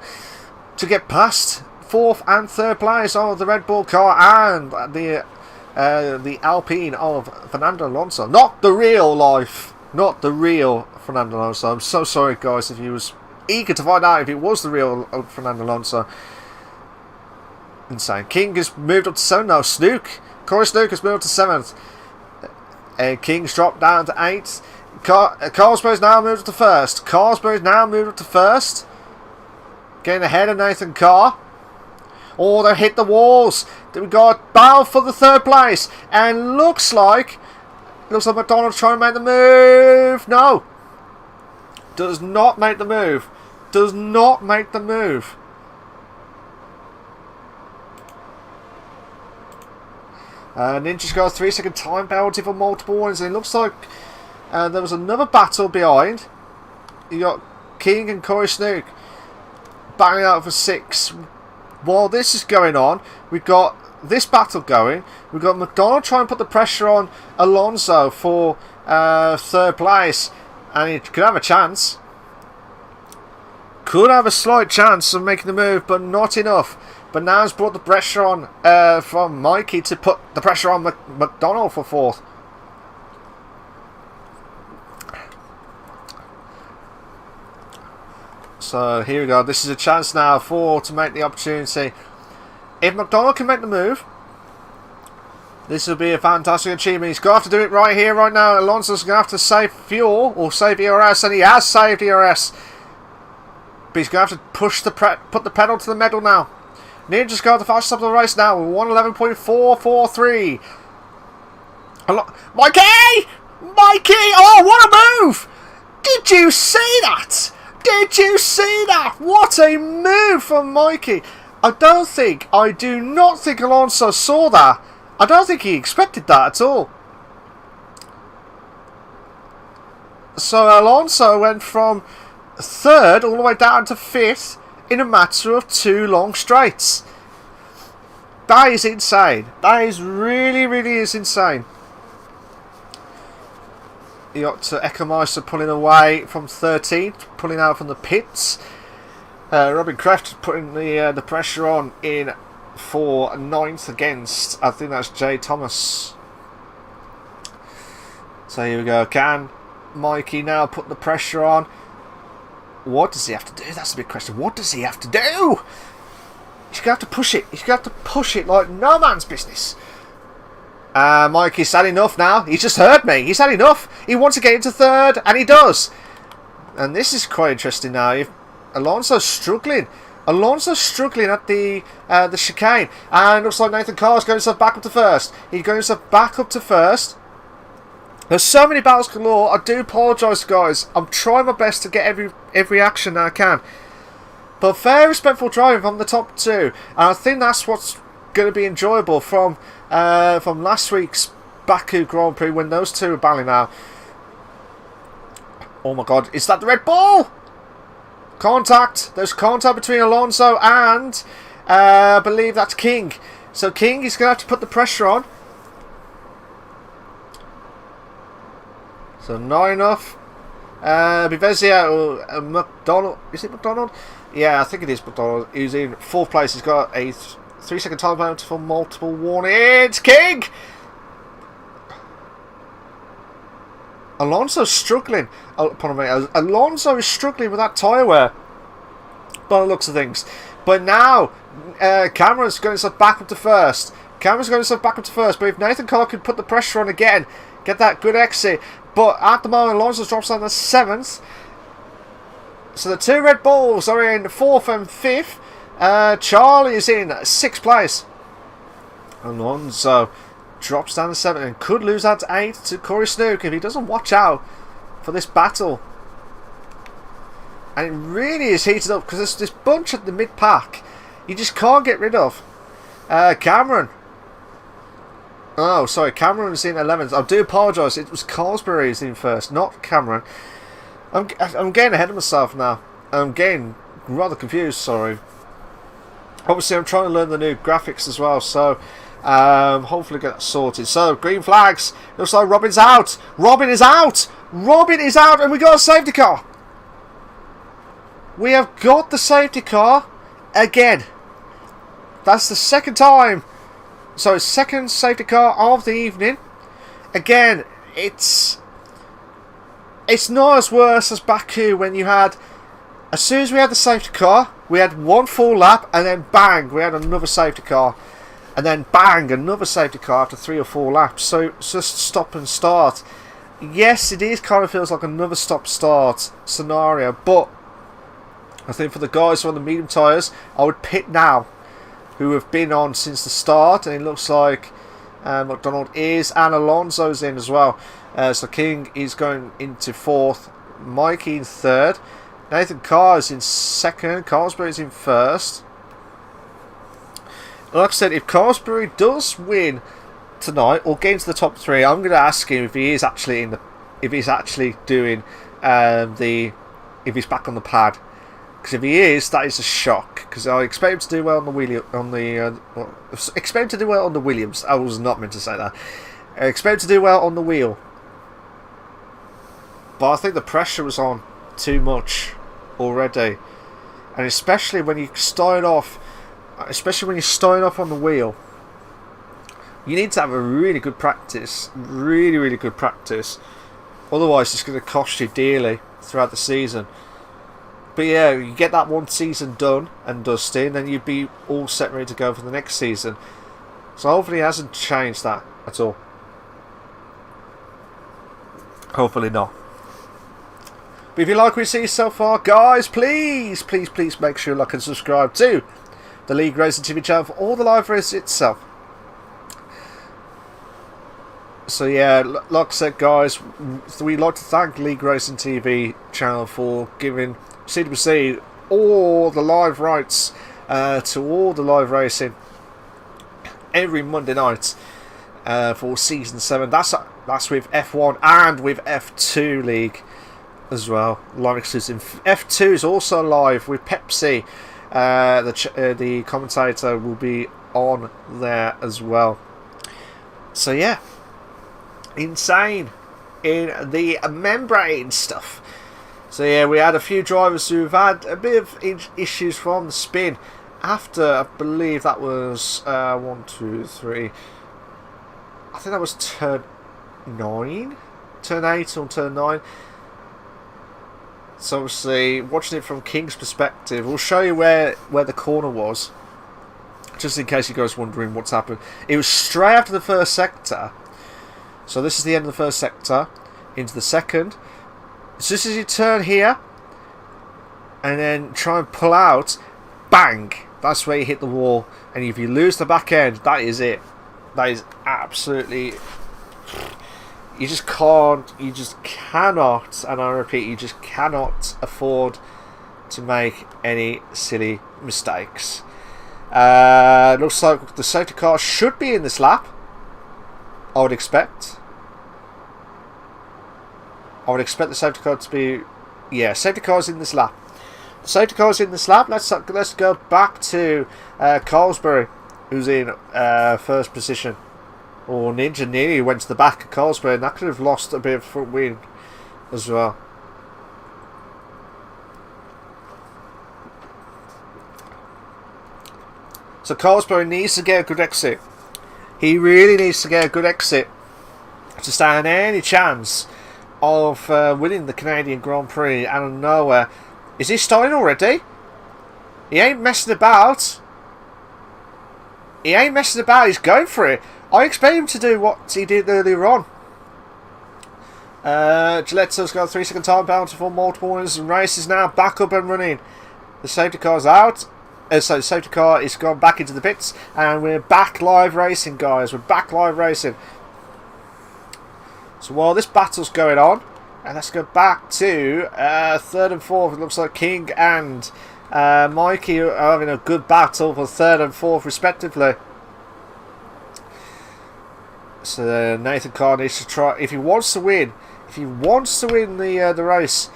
B: to get past 4th and 3rd place of the Red Bull car and the Alpine of Fernando Alonso. Not the real life, not the real Fernando Alonso. I'm so sorry, guys, if you was eager to find out if it was the real Fernando Alonso. Insane. King has moved up to 7 now. Corey Snook has moved up to 7th. King's dropped down to 8th. Carlsberg's now moved up to 1st. Carlsberg's now moved up to 1st. Getting ahead of Nathan Carr. Oh, they hit the walls. We've got battle for the 3rd place. And looks like McDonald's trying to make the move. No. Does not make the move. Does not make the move. Ninja's got a 3-second time penalty for multiple warnings. And it looks like there was another battle behind. You got King and Corey Snook battling out for 6. While this is going on, we've got this battle going. We've got McDonald trying to put the pressure on Alonso for 3rd place. And he could have a chance. Could have a slight chance of making the move, but not enough. But now he's brought the pressure on from Mikey to put the pressure on McDonald for 4th. So here we go. This is a chance now to make the opportunity. If McDonald can make the move, this will be a fantastic achievement. He's going to have to do it right here, right now. Alonso's going to have to save fuel or save ERS, and he has saved ERS. But he's going to have to push put the pedal to the metal now. Ninja's got the fastest up of the race now with 1:11.443. Mikey! Mikey! Oh, what a move! Did you see that? Did you see that? What a move from Mikey. I do not think Alonso saw that. I don't think he expected that at all. So Alonso went from 3rd all the way down to 5th in a matter of 2 long straights. That is insane. That is really is insane. You got to Eckermeister pulling away from 13th, pulling out from the pits. Robin Kraft putting the pressure on in for 9th against, I think that's Jay Thomas. So here we go. Can Mikey now put the pressure on? What does he have to do? That's the big question. What does he have to do? He's going to have to push it. He's going to have to push it like no man's business. Mikey's had enough now. He's just heard me. He's had enough. He wants to get into 3rd, and he does. And this is quite interesting now. If Alonso's struggling. Alonso's struggling at the chicane. And looks like Nathan Carr's going himself back up to 1st. He's going himself back up to 1st. There's so many battles galore. I do apologise, guys. I'm trying my best to get every action that I can. But very respectful driving from the top 2. And I think that's what's going to be enjoyable from last week's Baku Grand Prix when those 2 were battling out. Oh my god, is that the Red Bull? Contact. There's contact between Alonso and I believe that's King. So King is going to have to put the pressure on. So not enough. Bivezia or McDonald. Is it McDonald? Yeah, I think it is McDonald. He's in 4th place. He's got a 3-second time penalty for multiple warnings. King! Alonso's struggling. Alonso is struggling with that tyre wear by the looks of things. But now, Cameron's going himself back up to 1st. But if Nathan Carr could put the pressure on again, get that good exit. But at the moment, Alonso drops down to 7th. So the 2 Red Bulls are in 4th and 5th. Charlie is in 6th place. Alonso drops down to 7th and could lose that to 8th to Corey Snook if he doesn't watch out for this battle. And it really is heated up because there's this bunch at the mid-pack you just can't get rid of. Cameron. Oh, sorry, Cameron's in 11th. I do apologise. It was Carlsberg who's in 1st, not Cameron. I'm getting ahead of myself now. I'm getting rather confused, sorry. Obviously, I'm trying to learn the new graphics as well, so hopefully get that sorted. So, green flags. Looks like Robin's out. Robin is out. Robin is out, and we got a safety car. We have got the safety car again. That's the second time. So, second safety car of the evening. Again, it's not as worse as Baku when you had, as soon as we had the safety car, we had one full lap, and then bang, we had another safety car, and then bang, another safety car after 3 or 4 laps. So it's just stop and start. Yes, it is kind of feels like another stop-start scenario, but I think for the guys who are on the medium tyres, I would pit now, who have been on since the start, and it looks like McDonald is, and Alonso's in as well. So King is going into 4th, Mikey in 3rd, Nathan Carr is in 2nd, Carlsbury is in 1st. Like I said, if Carlsbury does win tonight or get into the top 3, I'm going to ask him if he is actually if he's actually doing if he's back on the pad. Because if he is, that is a shock. Because I expect him to do well on the expect him to do well on the Williams. I was not meant to say that. I expect him to do well on the wheel. But I think the pressure was on too much already, and especially when you start off, on the wheel, you need to have a really good practice, really good practice. Otherwise, it's going to cost you dearly throughout the season. But yeah, you get that one season done and dusted, then you'd be all set, ready to go for the next season. So hopefully, it hasn't changed that at all. Hopefully not. But if you like what you see so far, guys, please make sure you like and subscribe to the League Racing TV channel for all the live races itself. So yeah, like I said, guys, we'd like to thank League Racing TV channel for giving CWC all the live rights to all the live racing every Monday night for season 7. That's with F1 and with F2 League as well. Live exclusive. F2 is also live with Pepsi. The commentator will be on there as well. So yeah, insane in the membrane stuff. So yeah, we had a few drivers who've had a bit of issues from the spin after, I believe that was 1, 2, 3. I think that was turn 9, turn 8 or turn 9. So obviously, watching it from King's perspective, we'll show you where the corner was, just in case you guys are wondering what's happened. It was straight after the first sector. So this is the end of the first sector, into the second. So just as you turn here, and then try and pull out, bang! That's where you hit the wall. And if you lose the back end, that is it. That is absolutely... You just can't, you just cannot, and I repeat, you just cannot afford to make any silly mistakes. Looks like the safety car should be in this lap, I would expect. I would expect the safety car to be... Yeah, safety car's in this lap. The safety car's in this lap. Let's go back to Carlsbury, who's in first position. Or Ninja nearly went to the back of Carlsbury, and that could have lost a bit of front wing as well. So Carlsbury needs to get a good exit. He really needs to get a good exit to stand any chance of winning the Canadian Grand Prix out of nowhere. Is he starting already? He ain't messing about. He ain't messing about, he's going for it. I expect him to do what he did earlier on. Giletto's got a 3-second time penalty for multiple winners and races now. Back up and running. The safety car's out. So the safety car is gone back into the pits. And we're back live racing, guys. We're back live racing. So while this battle's going on, and let's go back to 3rd and 4th. It looks like King and Mikey are having a good battle for 3rd and 4th respectively. So Nathan Carr needs to try, if he wants to win the race,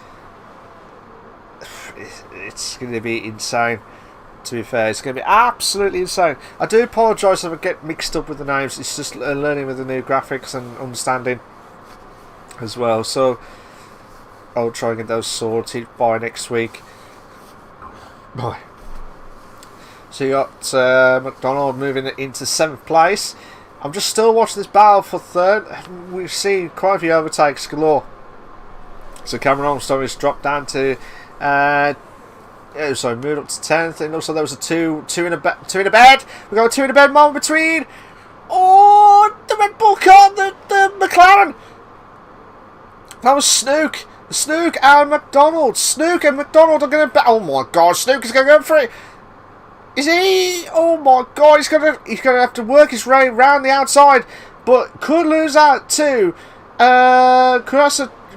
B: it's going to be insane. To be fair, it's going to be absolutely insane. I do apologise if I get mixed up with the names. It's just learning with the new graphics and understanding as well. So I'll try and get those sorted by next week. Bye. So you got McDonald moving into 7th place. I'm just still watching this battle for 3rd. We've seen quite a few overtakes galore. So Cameron Armstrong has dropped down to moved up to 10th. It looks like there was a two in a bed. We got a 2 in a bed moment between. Oh, the Red Bull car, the McLaren. That was Snook. Snook and McDonald. Snook and McDonald are going to. Oh my God, Snook is going to go for it. Is he? Oh my God, he's gonna have to work his way round the outside, but could lose out to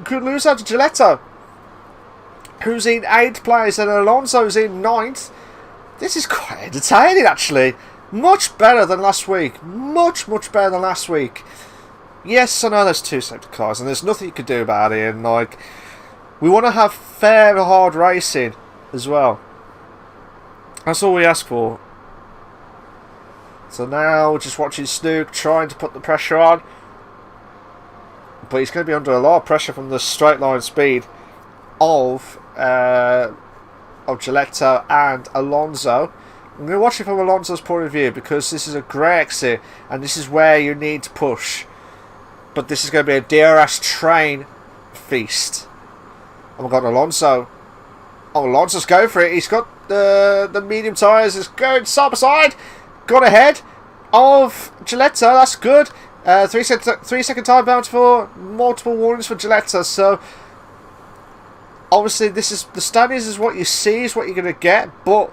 B: could lose out to Gilletta, who's in 8th place, and Alonso's in 9th. This is quite entertaining, actually. Much better than last week. Much better than last week. Yes, I know there's 2 safety cars, and there's nothing you can do about it. And like, we want to have fair, hard racing as well. That's all we ask for. So now we're just watching Snook trying to put the pressure on. But he's going to be under a lot of pressure from the straight line speed of Gilletta and Alonso. I'm going to watch it from Alonso's point of view, because this is a great exit and this is where you need to push. But this is going to be a DRS train feast. Oh my God, Alonso. Oh, Alonso's going for it. He's got the medium tyres. Is going side by side. Got ahead of Gilletta. That's good. 3 second time bounce for multiple warnings for Gilletta. So obviously this is the standings is what you see, is what you're going to get. But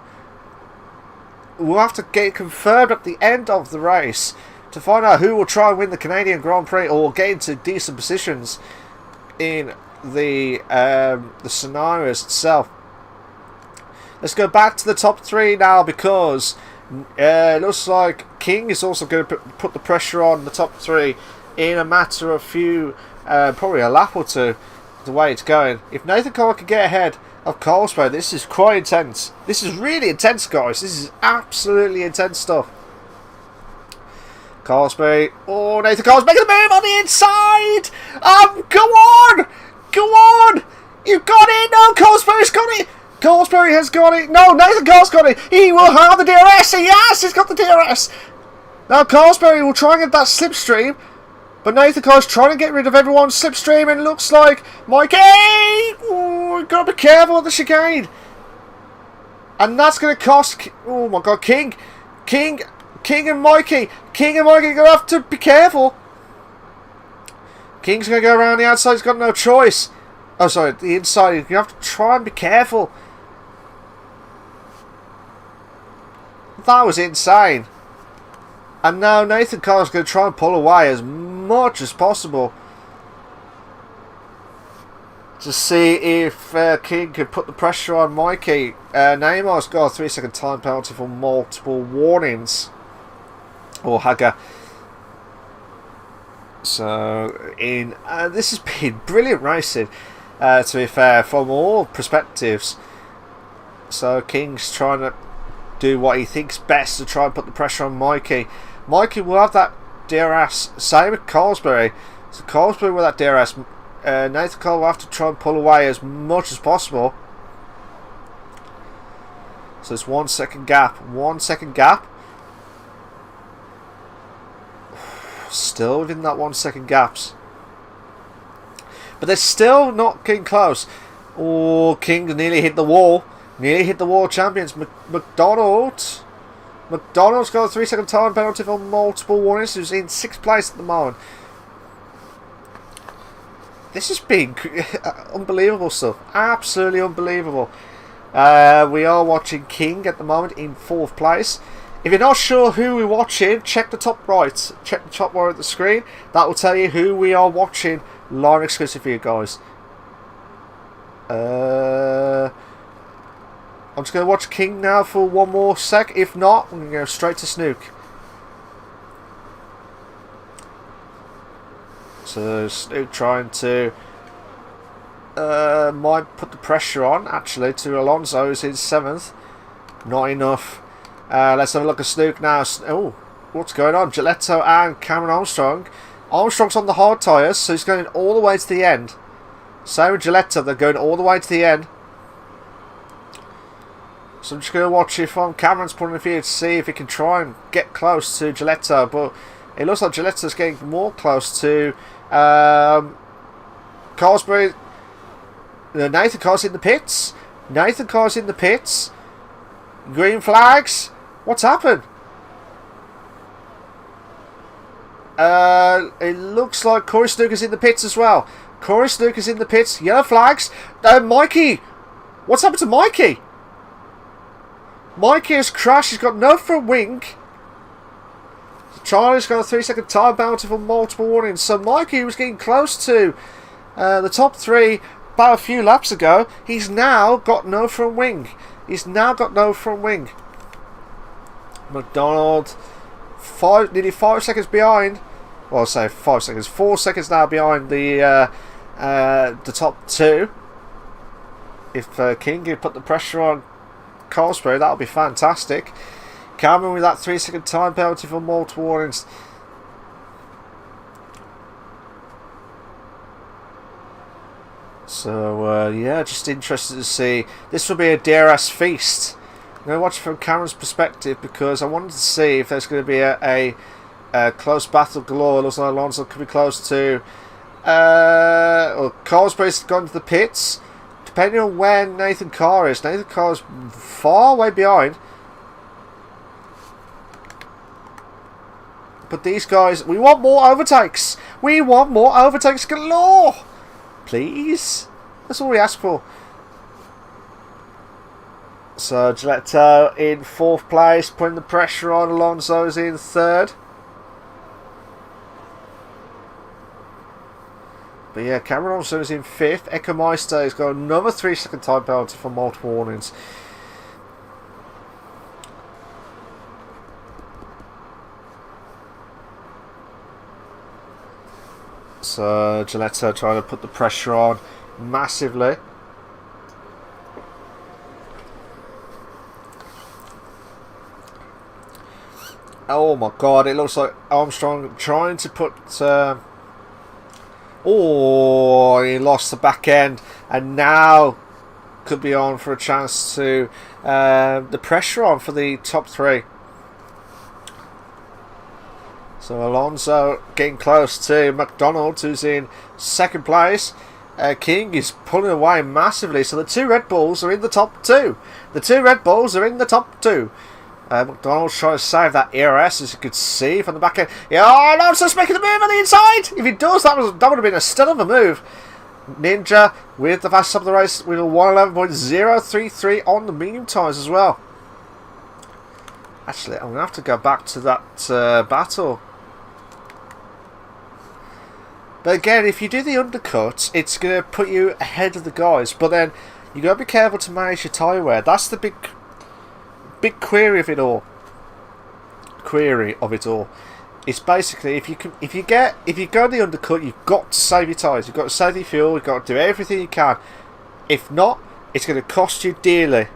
B: we'll have to get it confirmed at the end of the race to find out who will try and win the Canadian Grand Prix or get into decent positions in the scenarios itself. Let's go back to the top 3 now, because it looks like King is also going to put the pressure on the top 3 in a matter of probably a lap or 2, the way it's going. If Nathan Cole can get ahead of Colesberg, this is quite intense. This is really intense, guys. This is absolutely intense stuff. Colesberg. Oh, Nathan Cole's making a move on the inside. Go on. Go on. You've got it. No, Colesberg's got it. Colesberg has got it. No, Nathan Cole's got it. He will have the DRS. Yes, he's got the DRS. Now Colesberg will try and get that slipstream, but Nathan Cole's trying to get rid of everyone's slipstream, and it looks like Mikey. Oh, got to be careful with the chicane, and that's going to cost. Oh my God, King and Mikey. King and Mikey are going to have to be careful. King's going to go around the outside. He's got no choice. Oh, sorry, the inside. You have to try and be careful. That was insane. And now Nathan Cole's going to try and pull away as much as possible to see if King can put the pressure on Mikey. Neymar's got a 3 second time penalty for multiple warnings. Or Haga. So this has been brilliant racing, to be fair, from all perspectives. So King's trying to do what he thinks best to try and put the pressure on Mikey. Mikey will have that DRS. Same with Colesberg. So Colesberg with that DRS. Nathan Cole will have to try and pull away as much as possible. So it's 1 second gap. 1 second gap. Still within that 1 second gaps. But they're still not getting close. Oh, King nearly hit the wall. Nearly hit the wall, champions. McDonald's got a 3 second time penalty for multiple warnings. Who's in 6th place at the moment. This has been unbelievable stuff. Absolutely unbelievable. We are watching King at the moment in 4th place. If you're not sure who we're watching, check the top right. Check the top right of the screen. That will tell you who we are watching live exclusive for you guys. I'm just going to watch King now for one more sec. If not, I'm going to go straight to Snook. So Snook trying to might put the pressure on, actually, to Alonso, who's in 7th. Not enough. Let's have a look at Snook now. Oh, what's going on? Gilletto and Cameron Armstrong. Armstrong's on the hard tyres, so he's going all the way to the end. Same with Gilletto, they're going all the way to the end. So I'm just going to watch it from Cameron's point of view to see if he can try and get close to Gilletto. But it looks like Gilletto's getting more close to Carsbury. Nathan Carr's in the pits. Nathan Carr's in the pits. Green flags. What's happened? It looks like Corey Snooker's in the pits as well. Corey Snooker's in the pits. Yellow flags. Mikey. What's happened to Mikey? Mikey has crashed. He's got no front wing. Charlie's got a 3-second time penalty for multiple warnings. So Mikey was getting close to the top 3 about a few laps ago. He's now got no front wing. McDonald, nearly 5 seconds behind. Well, I'll say 5 seconds. 4 seconds now behind the top 2. If King could put the pressure on Carsbury, that would be fantastic. Cameron with that 3-second time penalty for multiple warnings. So yeah, just interested to see. This will be a DRS feast. I'm going to watch it from Cameron's perspective because I wanted to see if there's going to be a close battle galore. It looks like Alonso could be close to. Carsbury's gone to the pits. Depending on where Nathan Carr is. Nathan Carr's far way behind. But these guys, we want more overtakes. We want more overtakes galore. Please. That's all we ask for. So Gilletto in 4th place, putting the pressure on. Alonso's in 3rd. But yeah, Cameron also is in 5th. Eckermeister has got another 3-second time penalty for multiple warnings. So Gilletto trying to put the pressure on massively. Oh my god, it looks like Armstrong trying to put... oh, he lost the back end, and now could be on for a chance to the pressure on for the top 3. So Alonso getting close to McDonald, who's in 2nd place. King is pulling away massively, so the 2 Red Bulls are in the top 2. McDonald's trying to save that ERS, as you could see from the back end. Yeah, Alonso's making the move on the inside. If he does, that would have been a stud of a move. Ninja with the fastest of the race with a 1:11.033 on the medium tyres as well. Actually, I'm going to have to go back to that battle. But again, if you do the undercut, it's going to put you ahead of the guys. But then you got to be careful to manage your tyre wear. That's the big query of it all. It's basically if you go the undercut, you've got to save your tyres. You've got to save your fuel. You've got to do everything you can. If not, it's going to cost you dearly.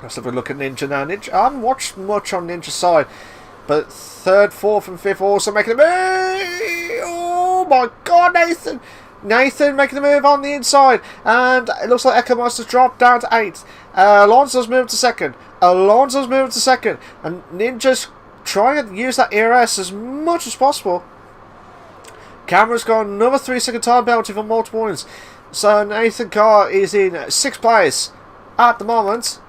B: Let's have a look at Ninja now. Ninja, I haven't watched much on Ninja's side, but 3rd, 4th and 5th also making the move. Oh my god, Nathan making the move on the inside, and it looks like Eckermeister's dropped down to 8th. Alonso's moved to 2nd. And Ninja's trying to use that ERS as much as possible. Cameron's got another 3-second time penalty for multiple warnings. So Nathan Carr is in 6th place at the moment.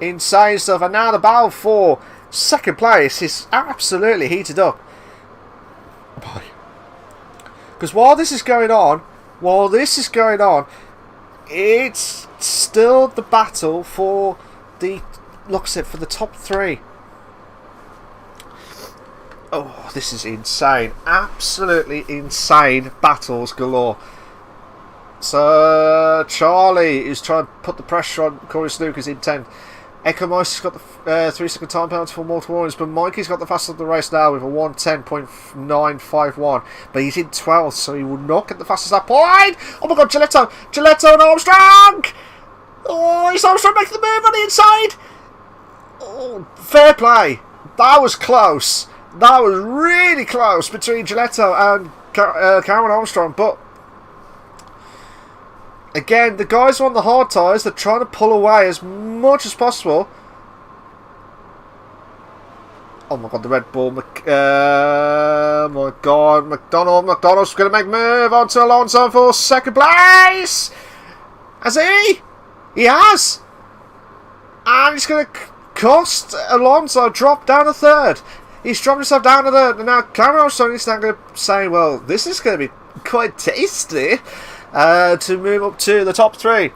B: Insane stuff, and now the battle for 2nd place is absolutely heated up. Because while this is going on, it's still the battle for the for the top 3. Oh, this is insane. Absolutely insane battles galore. So Charlie is trying to put the pressure on Corey Snookers in 10th. Ekomeister's got the 3-second time penalty for multiple warnings, but Mikey's got the fastest of the race now with a 1:10.951. But he's in 12th, so he will not get the fastest at that point. Oh my god, Gilletto and Armstrong! Oh, is Armstrong making the move on the inside? Oh, fair play. That was close. That was really close between Gilletto and Cameron Armstrong, but again, the guys are on the hard tyres. They're trying to pull away as much as possible. Oh my god, the Red Bull. My god, McDonald's going to make a move onto Alonso for second place. Has he? He has. And he's going to cost Alonso drop down to third. He's dropped himself down to third. And now Cameron Armstrong is now going to say, well, this is going to be quite tasty. To move up to the top 3.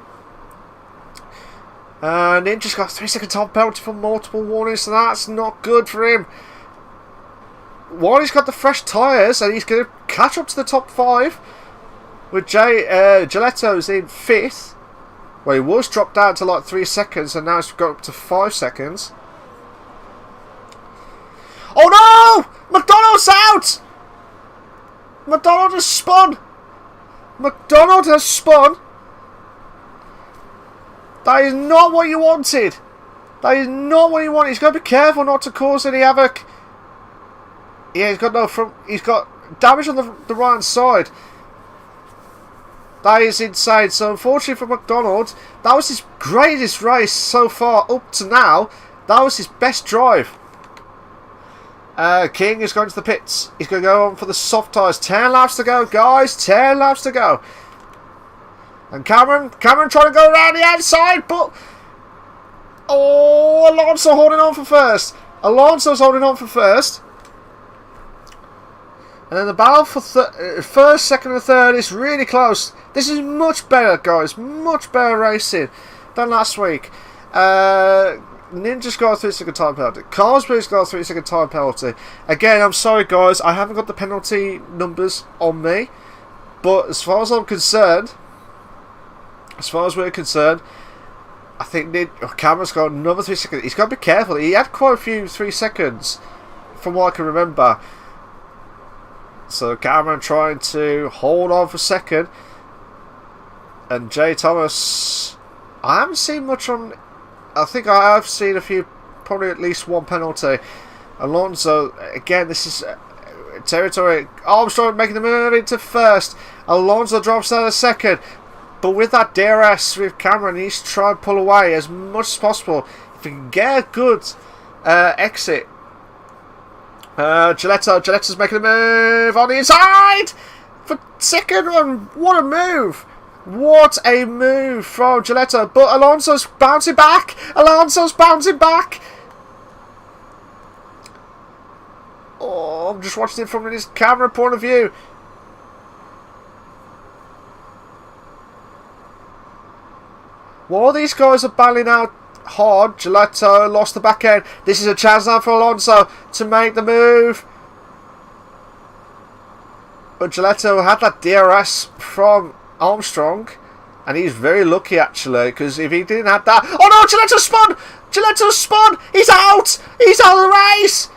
B: Ninja's got a 3-second time penalty for multiple warnings, so that's not good for him. While he's got the fresh tyres, and he's going to catch up to the top 5. With Gilletto's in 5th. Well, he was dropped down to like 3 seconds, and now he's got up to 5 seconds. Oh no! McDonald's out! McDonald has spun! McDonald has spun. That is not what you wanted. That is not what you wanted. He's got to be careful not to cause any havoc. Yeah, he's got he's got damage on the right hand side. That is insane. So unfortunately for McDonald, that was his greatest race so far up to now. That was his best drive. King is going to the pits. He's going to go on for the soft tyres. 10 laps to go, guys. 10 laps to go. And Cameron trying to go around the outside, but oh, Alonso holding on for first. Alonso's holding on for first. And then the battle for first, second, and third is really close. This is much better, guys. Much better racing than last week. Ninja's got a 3-second time penalty. Carsberry's got a 3-second time penalty. Again, I'm sorry guys, I haven't got the penalty numbers on me. But as far as I'm concerned, as far as we're concerned, I think Cameron's got another 3 seconds. He's got to be careful. He had quite a few 3 seconds from what I can remember. So Cameron trying to hold on for second. And Jay Thomas, I haven't seen much on. I think I have seen a few, probably at least one penalty. Alonso, again, this is territory. Armstrong making the move into first. Alonso drops down to second. But with that DRS with Cameron, he needs to try and pull away as much as possible. If he can get a good exit. Gilletto's making a move on the inside for second one. What a move! What a move from Gilletto. But Alonso's bouncing back. Alonso's bouncing back. Oh, I'm just watching it from his camera point of view. While these guys are battling out hard, Gilletto lost the back end. This is a chance now for Alonso to make the move. But Gilletto had that DRS from Armstrong, and he's very lucky actually, because if he didn't have that, oh no, Gilletto spun! Gilletto spun! He's out! He's out of the race!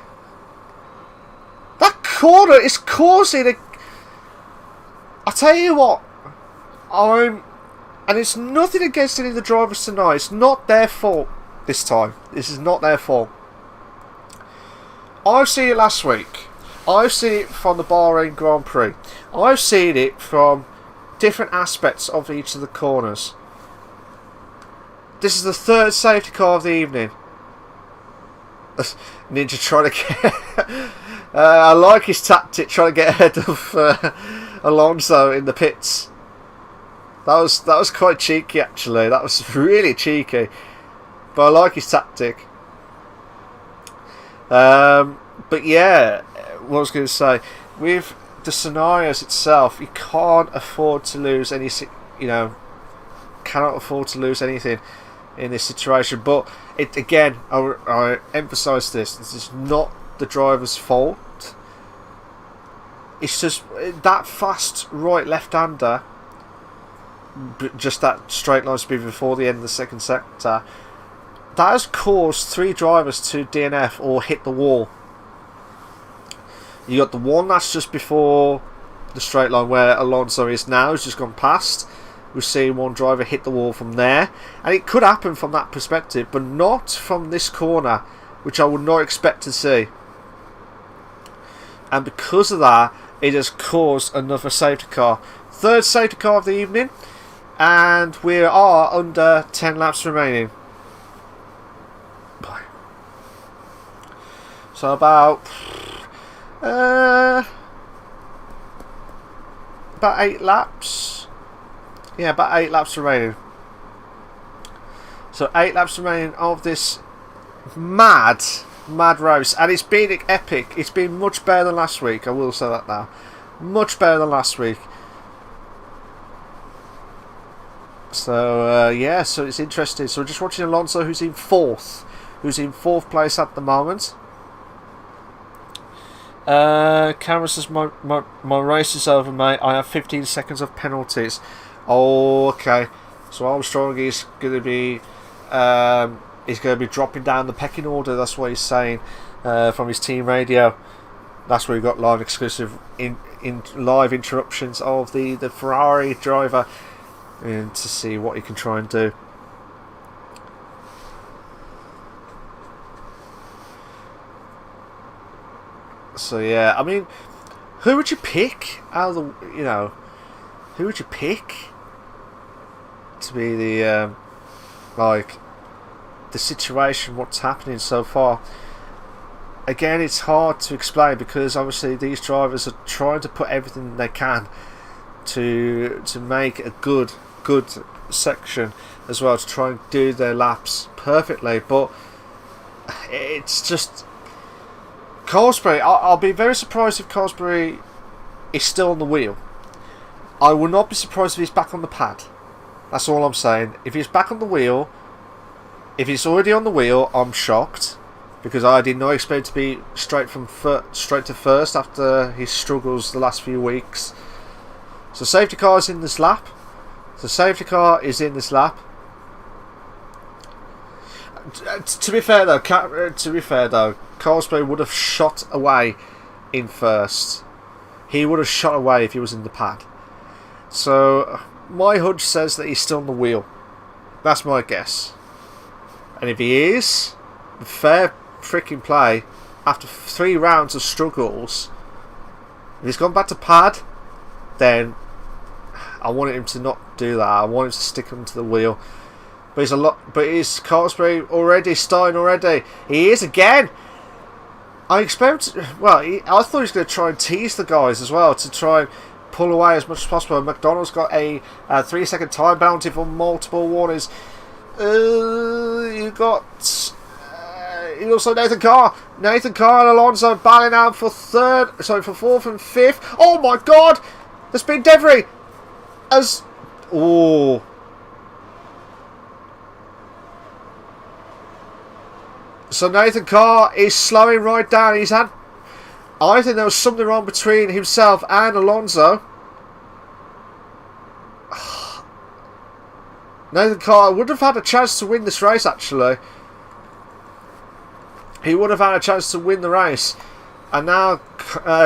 B: That corner is causing a. I tell you what, and it's nothing against any of the drivers tonight. It's not their fault this time. This is not their fault. I've seen it last week. I've seen it from the Bahrain Grand Prix. I've seen it from different aspects of each of the corners. This is the third safety car of the evening. Ninja trying to get. I like his tactic, trying to get ahead of Alonso in the pits. That was quite cheeky actually. That was really cheeky, but I like his tactic. But yeah, what I was going to say, with the scenarios itself, you can't afford to lose any. Cannot afford to lose anything in this situation. But it again, I emphasise this. This is not the driver's fault. It's just that fast right left-hander. Just that straight line speed before the end of the second sector that has caused 3 drivers to DNF or hit the wall. You got the one that's just before the straight line where Alonso is now, has just gone past. We've seen one driver hit the wall from there, and it could happen from that perspective, but not from this corner, which I would not expect to see. And because of that, it has caused another safety car. 3rd safety car of the evening, and we are under 10 laps remaining. So about 8 laps. Yeah, about 8 laps remaining. So 8 laps remaining of this mad race, and it's been epic. It's been much better than last week, I will say that now. Much better than last week. So yeah, so it's interesting. So we're just watching Alonso, who's in 4th place at the moment. Cameron says my race is over, mate. I have 15 seconds of penalties. Oh, okay. So Armstrong is going to be dropping down the pecking order. That's what he's saying from his team radio. That's where we got live exclusive in live interruptions of the Ferrari driver, and to see what he can try and do. So yeah, I mean, who would you pick out of the, who would you pick to be the the situation, what's happening so far? Again, it's hard to explain because obviously these drivers are trying to put everything they can to make a good section as well, to try and do their laps perfectly, but it's just Cosbury. I'll be very surprised if Cosbury is still on the wheel. I will not be surprised if he's back on the pad. That's all I'm saying. If he's back on the wheel, if he's already on the wheel, I'm shocked, because I did not expect to be straight to first after his struggles the last few weeks. So safety car is in this lap. To be fair though, Cosbury would have shot away in first. He would have shot away if he was in the pad. So my hunch says that he's still on the wheel. That's my guess. And if he is, fair freaking play. After 3 rounds of struggles, if he's gone back to pad, then I wanted him to not do that. I wanted him to stick him to the wheel. But is Cosbury already starting already? He is again. I thought he was going to try and tease the guys as well, to try and pull away as much as possible. McDonald's got a 3-second time bounty for multiple warnings. You also Nathan Carr and Alonso battling out for 4th and 5th. Oh my God! There's been Devry So Nathan Carr is slowing right down. I think there was something wrong between himself and Alonso. Nathan Carr would have had a chance to win this race, actually. He would have had a chance to win the race. And now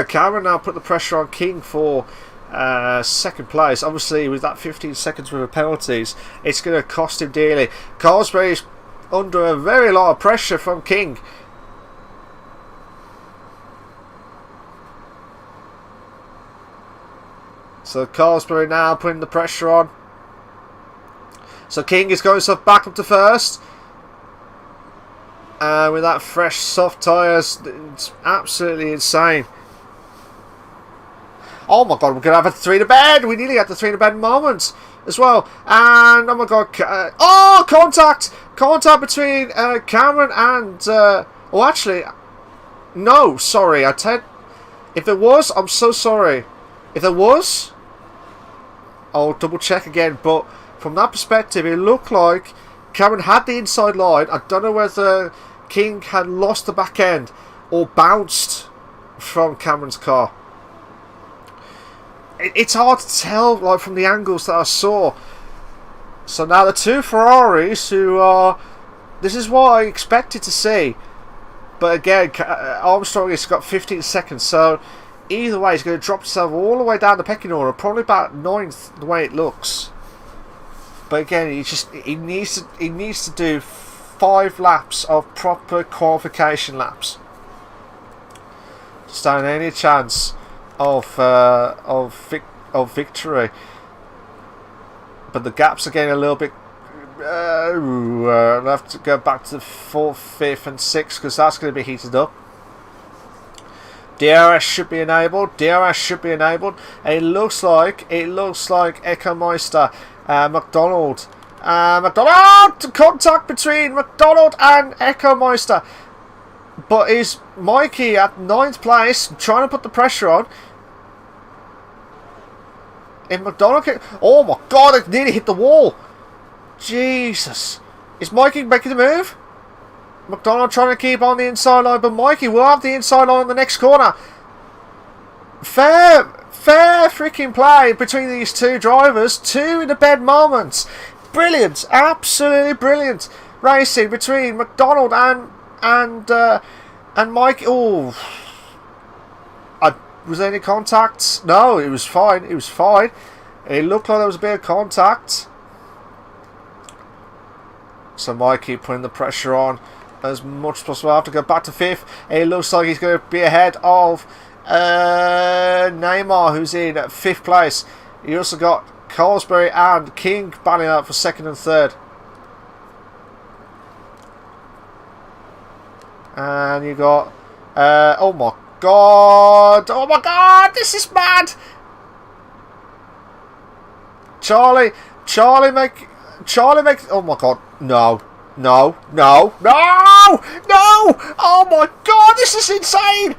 B: Cameron now put the pressure on King for 2nd place. Obviously, with that 15 seconds worth of penalties, it's going to cost him dearly. Cosbury is under a very lot of pressure from King. So Cosbury now putting the pressure on. So King is going himself back up to first. And with that fresh soft tyres, it's absolutely insane. Oh my God, we're going to have a 3 to bed. We nearly had the 3 to bed moment as well. And oh my God, contact between Cameron and actually, no, sorry, if there was, I'm so sorry. If there was, I'll double check again, but from that perspective, it looked like Cameron had the inside line. I don't know whether King had lost the back end or bounced from Cameron's car. It's hard to tell, like, from the angles that I saw. So now the 2 Ferraris who are This is what I expected to see. But again, Armstrong has got 15 seconds, so either way, he's going to drop himself all the way down the pecking order, probably about 9th the way it looks. But again, he needs to do 5 laps of proper qualification laps to stand any chance of victory. But the gaps are getting a little bit. I'll have to go back to the 4th, 5th, and 6th because that's going to be heated up. DRS should be enabled. DRS should be enabled. It looks like Echo Meister, McDonald, contact between McDonald and Echo Meister. But is Mikey at 9th place trying to put the pressure on? If McDonald can, oh my God! It nearly hit the wall. Jesus, is Mikey making the move? McDonald trying to keep on the inside line, but Mikey will have the inside line in the next corner. Fair freaking play between these two drivers. 2 in the bed moments. Brilliant, absolutely brilliant racing between McDonald and Mikey. Oh, was there any contact? No, it was fine. It was fine. It looked like there was a bit of contact. So Mikey putting the pressure on as much as possible. I have to go back to 5th. It looks like he's going to be ahead of Neymar, who's in 5th place. You also got Colesbury and King battling out for 2nd and 3rd. And you got oh my God, this is mad. Charlie make, oh my God, no, oh my God, this is insane.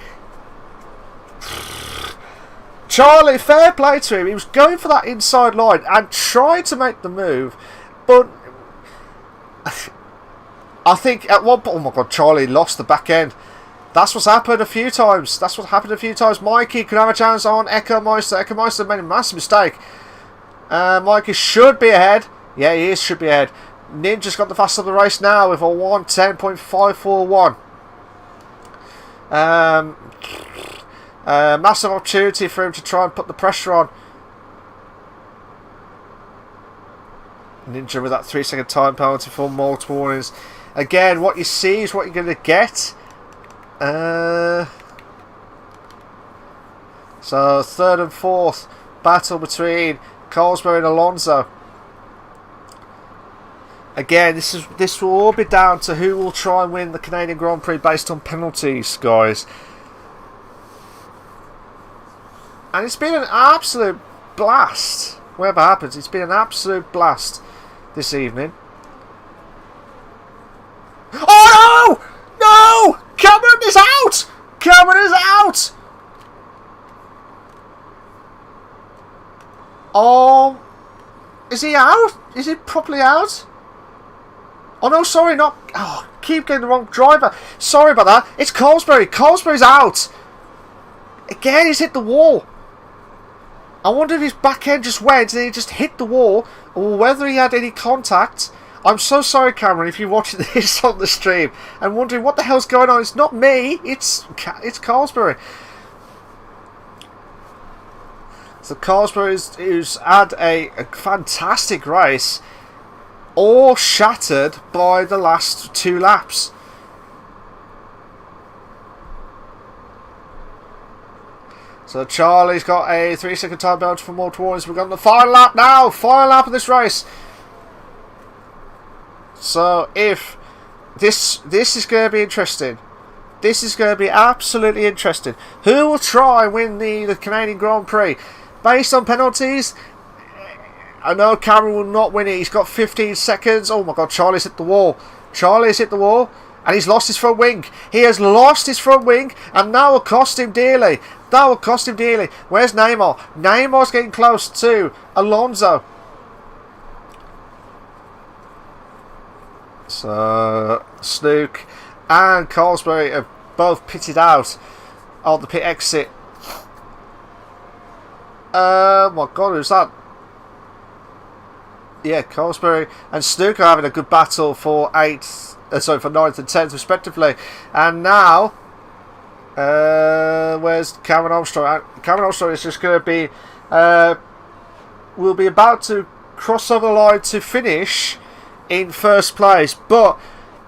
B: Charlie, fair play to him. He was going for that inside line and tried to make the move, but I think at one point, oh my God, Charlie lost the back end. That's what's happened a few times. Mikey could have a chance on Echo Meister. Echo Meister made a massive mistake. Mikey should be ahead. Yeah, he should be ahead. Ninja's got the fastest of the race now with a 1:10.541. Massive opportunity for him to try and put the pressure on. Ninja with that 3-second time penalty for multiple warnings. Again, what you see is what you're going to get. So 3rd and 4th battle between Colesbury and Alonso. Again, this will all be down to who will try and win the Canadian Grand Prix based on penalties, guys. And it's been an absolute blast. Whatever happens, it's been an absolute blast this evening. Oh no! No! Cameron is out! Cameron is out! Oh, is he out? Is he properly out? Oh no, sorry, not. Oh, keep getting the wrong driver. Sorry about that. It's Colesbury. Colesbury's out. Again, he's hit the wall. I wonder if his back end just went and he just hit the wall, or whether he had any contact. I'm so sorry, Cameron, if you're watching this on the stream and wondering what the hell's going on. It's not me. It's Colesbury. So Colesbury who's had a fantastic race, all shattered by the last 2 laps. So Charlie's got a 3-second time penalty for more towards. We've got the final lap now. Final lap of this race. So if this is going to be interesting. This is going to be absolutely interesting. Who will try and win the Canadian Grand Prix? Based on penalties, I know Cameron will not win it. He's got 15 seconds. Oh my God, Charlie's hit the wall. Charlie's hit the wall. And he's lost his front wing. He has lost his front wing. And that will cost him dearly. That will cost him dearly. Where's Neymar? Neymar's getting close to Alonso. So Snook and Colesbury have both pitted out on the pit exit. Oh my God, who's that? Yeah, Colesbury and Snook are having a good battle for 8th sorry, for 9th and 10th respectively. And now, where's Cameron Armstrong? Cameron Armstrong is just going to be, will be about to cross over the line to finish in first place, but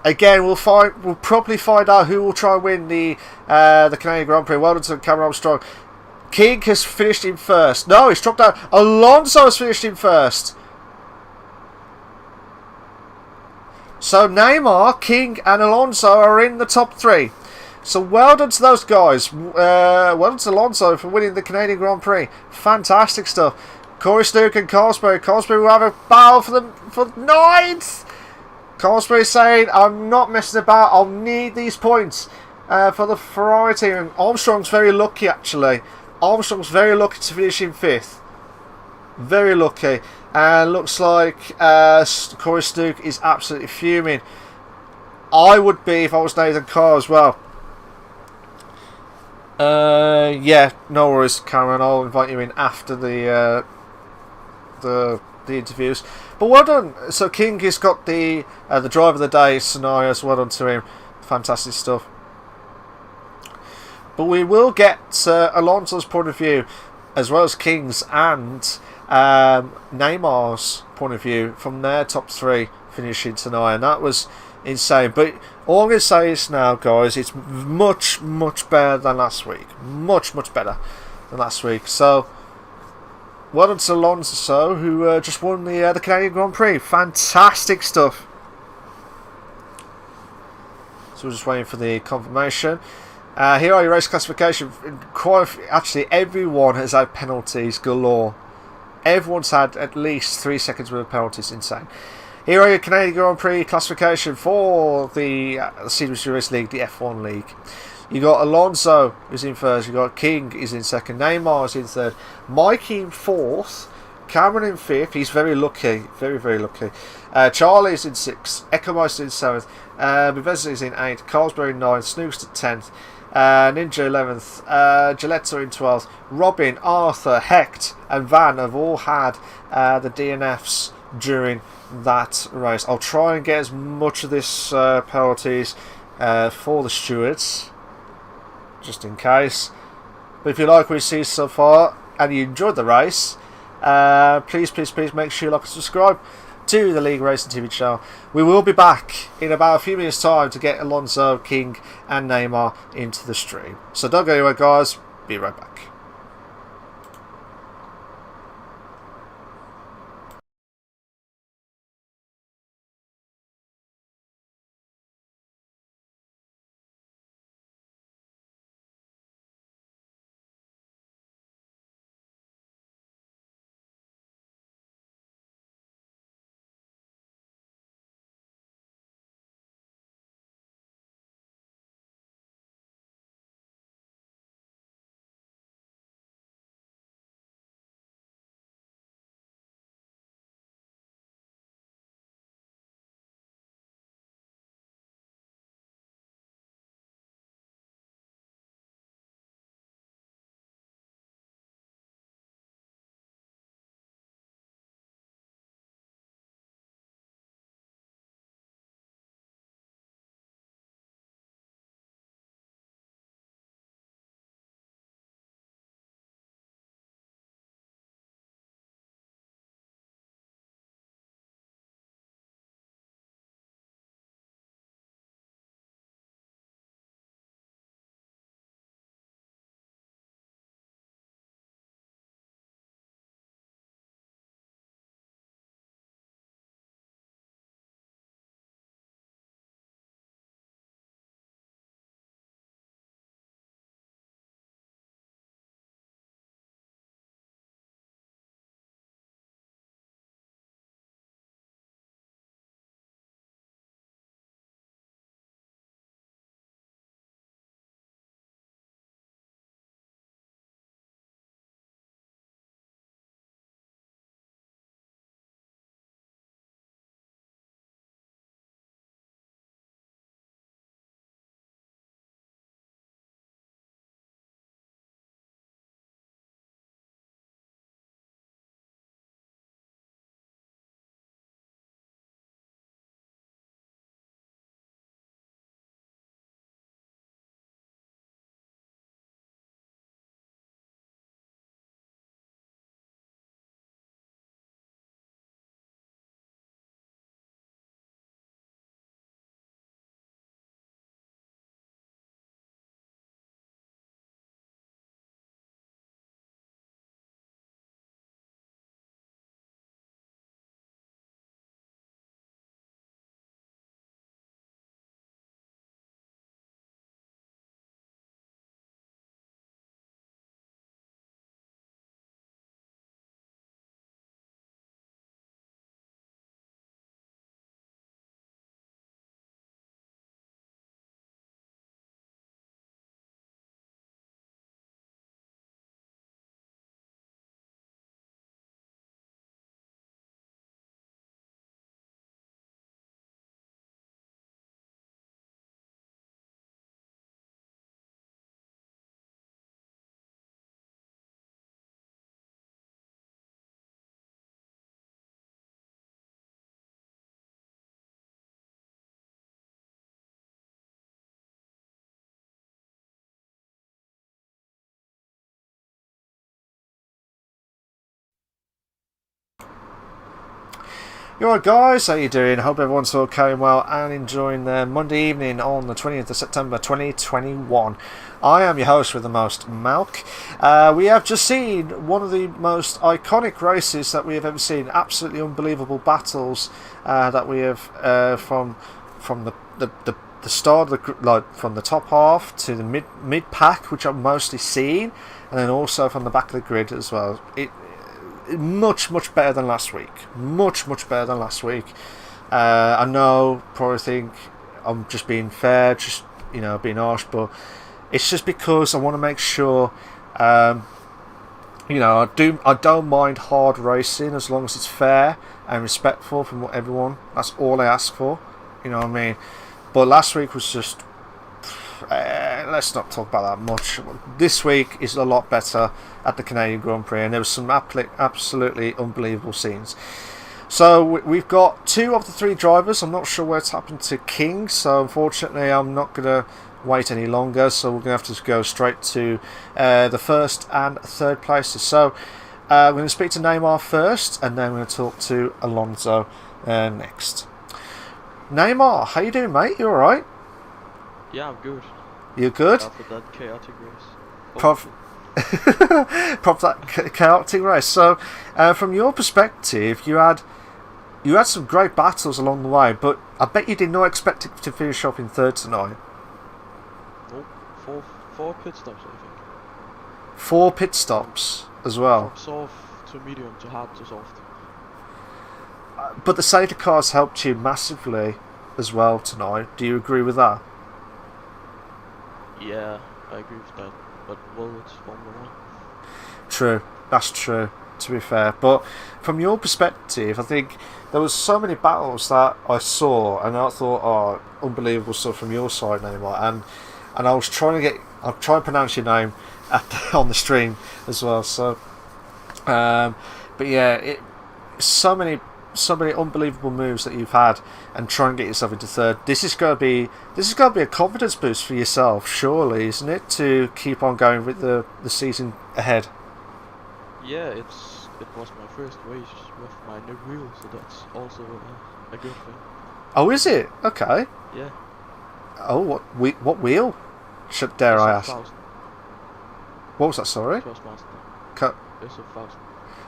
B: again, we'll probably find out who will try and win the Canadian Grand Prix. Well done to Cameron Armstrong. King has finished in first. No, he's dropped out. Alonso has finished in first. So Neymar, King and Alonso are in the top 3. So well done to those guys. Well done to Alonso for winning the Canadian Grand Prix. Fantastic stuff. Corey Stuke and Carsbury. Carsbury will have a battle for 9th. Carsbury saying, I'm not messing about. I'll need these points for the Ferrari team. And Armstrong's very lucky, actually. Armstrong's very lucky to finish in 5th. Very lucky. And looks like Corey Stuke is absolutely fuming. I would be if I was Nathan Carr as well. Yeah, no worries, Cameron. I'll invite you in after the interviews. But well done. So King has got the drive of the day scenario. So well done to him. Fantastic stuff. But we will get Alonso's point of view, as well as King's and Neymar's point of view from their top 3 finishing tonight, and that was insane. But all I'm going to say is now, guys, it's much, much better than last week. Much, much better than last week. So well done to Alonso, who just won the Canadian Grand Prix. Fantastic stuff. So we're just waiting for the confirmation. Here are your race classification. Actually, everyone has had penalties galore. Everyone's had at least 3 seconds worth of penalties. Insane. Here are your Canadian Grand Prix classification for the CWC League, the F1 League. You got Alonso who's in first. You got King is in second. Neymar is in third. Mikey in 4th. Cameron in 5th. He's very lucky. Very, very lucky. Charlie is in 6th. Ecomeister in 7th. Bivesa is in 8th. Carlsberg in 9th. Snooks at 10th. Ninja 11th. Gilletta in 12th. Robin, Arthur, Hecht and Van have all had the DNFs during that race. I'll try and get as much of this penalties for the stewards, just in case. But if you like what you see so far and you enjoyed the race, please make sure you like and subscribe to the LeagueRacing TV channel. We will be back in about a few minutes time to get Alonso, King and Neymar into the stream. So don't go anywhere, guys. Be right back. You alright guys, how you doing? Hope everyone's all going well and enjoying their Monday evening on the 20th of September 2021. I am your host with the most, Malk. We have just seen one of the most iconic races that we have ever seen. Absolutely unbelievable battles that we have from the start of from the top half to the mid pack, which I've mostly seen, and then also from the back of the grid as well. Much better than last week. Much better than last week. I know, probably think I'm just being fair, just being harsh, but it's just because I want to make sure. I don't mind hard racing as long as it's fair and respectful from everyone. That's all I ask for. You know what I mean? But last week was just. Let's not talk about that much. This week is a lot better at the Canadian Grand Prix, and there was some absolutely unbelievable scenes. So we've got 2 of the 3 drivers. I'm not sure what's happened to King, so unfortunately I'm not going to wait any longer. So we're going to have to go straight to the first and third places. So we're going to speak to Neymar first, and then we're going to talk to Alonso next. Neymar, how you doing, mate? You all right?
C: Yeah, I'm good.
B: You good?
C: After that chaotic race.
B: Prof that chaotic race. So, from your perspective, you had some great battles along the way, but I bet you did not expect it to finish off in third tonight.
C: Nope. Four pit stops, I think.
B: 4 pit stops as well.
C: From soft to medium to hard to soft.
B: But the safety cars helped you massively as well tonight. Do you agree with that?
C: Yeah, I agree with that. But well, it's Formula 1.
B: True, that's true, to be fair. But from your perspective, I think there was so many battles that I saw, and I thought, oh, unbelievable stuff from your side, Neymar. And I was trying to pronounce your name on the stream as well. So, but yeah, so many unbelievable moves that you've had, and try and get yourself into third. This is going to be a confidence boost for yourself, surely, isn't it, to keep on going with the season ahead?
C: Yeah, it was my first race with my new wheel, so that's also a good thing.
B: Oh, is it? Okay.
C: Yeah.
B: Oh, what wheel? Dare I ask?
C: 1000.
B: What was that? Sorry.
C: Thrustmaster.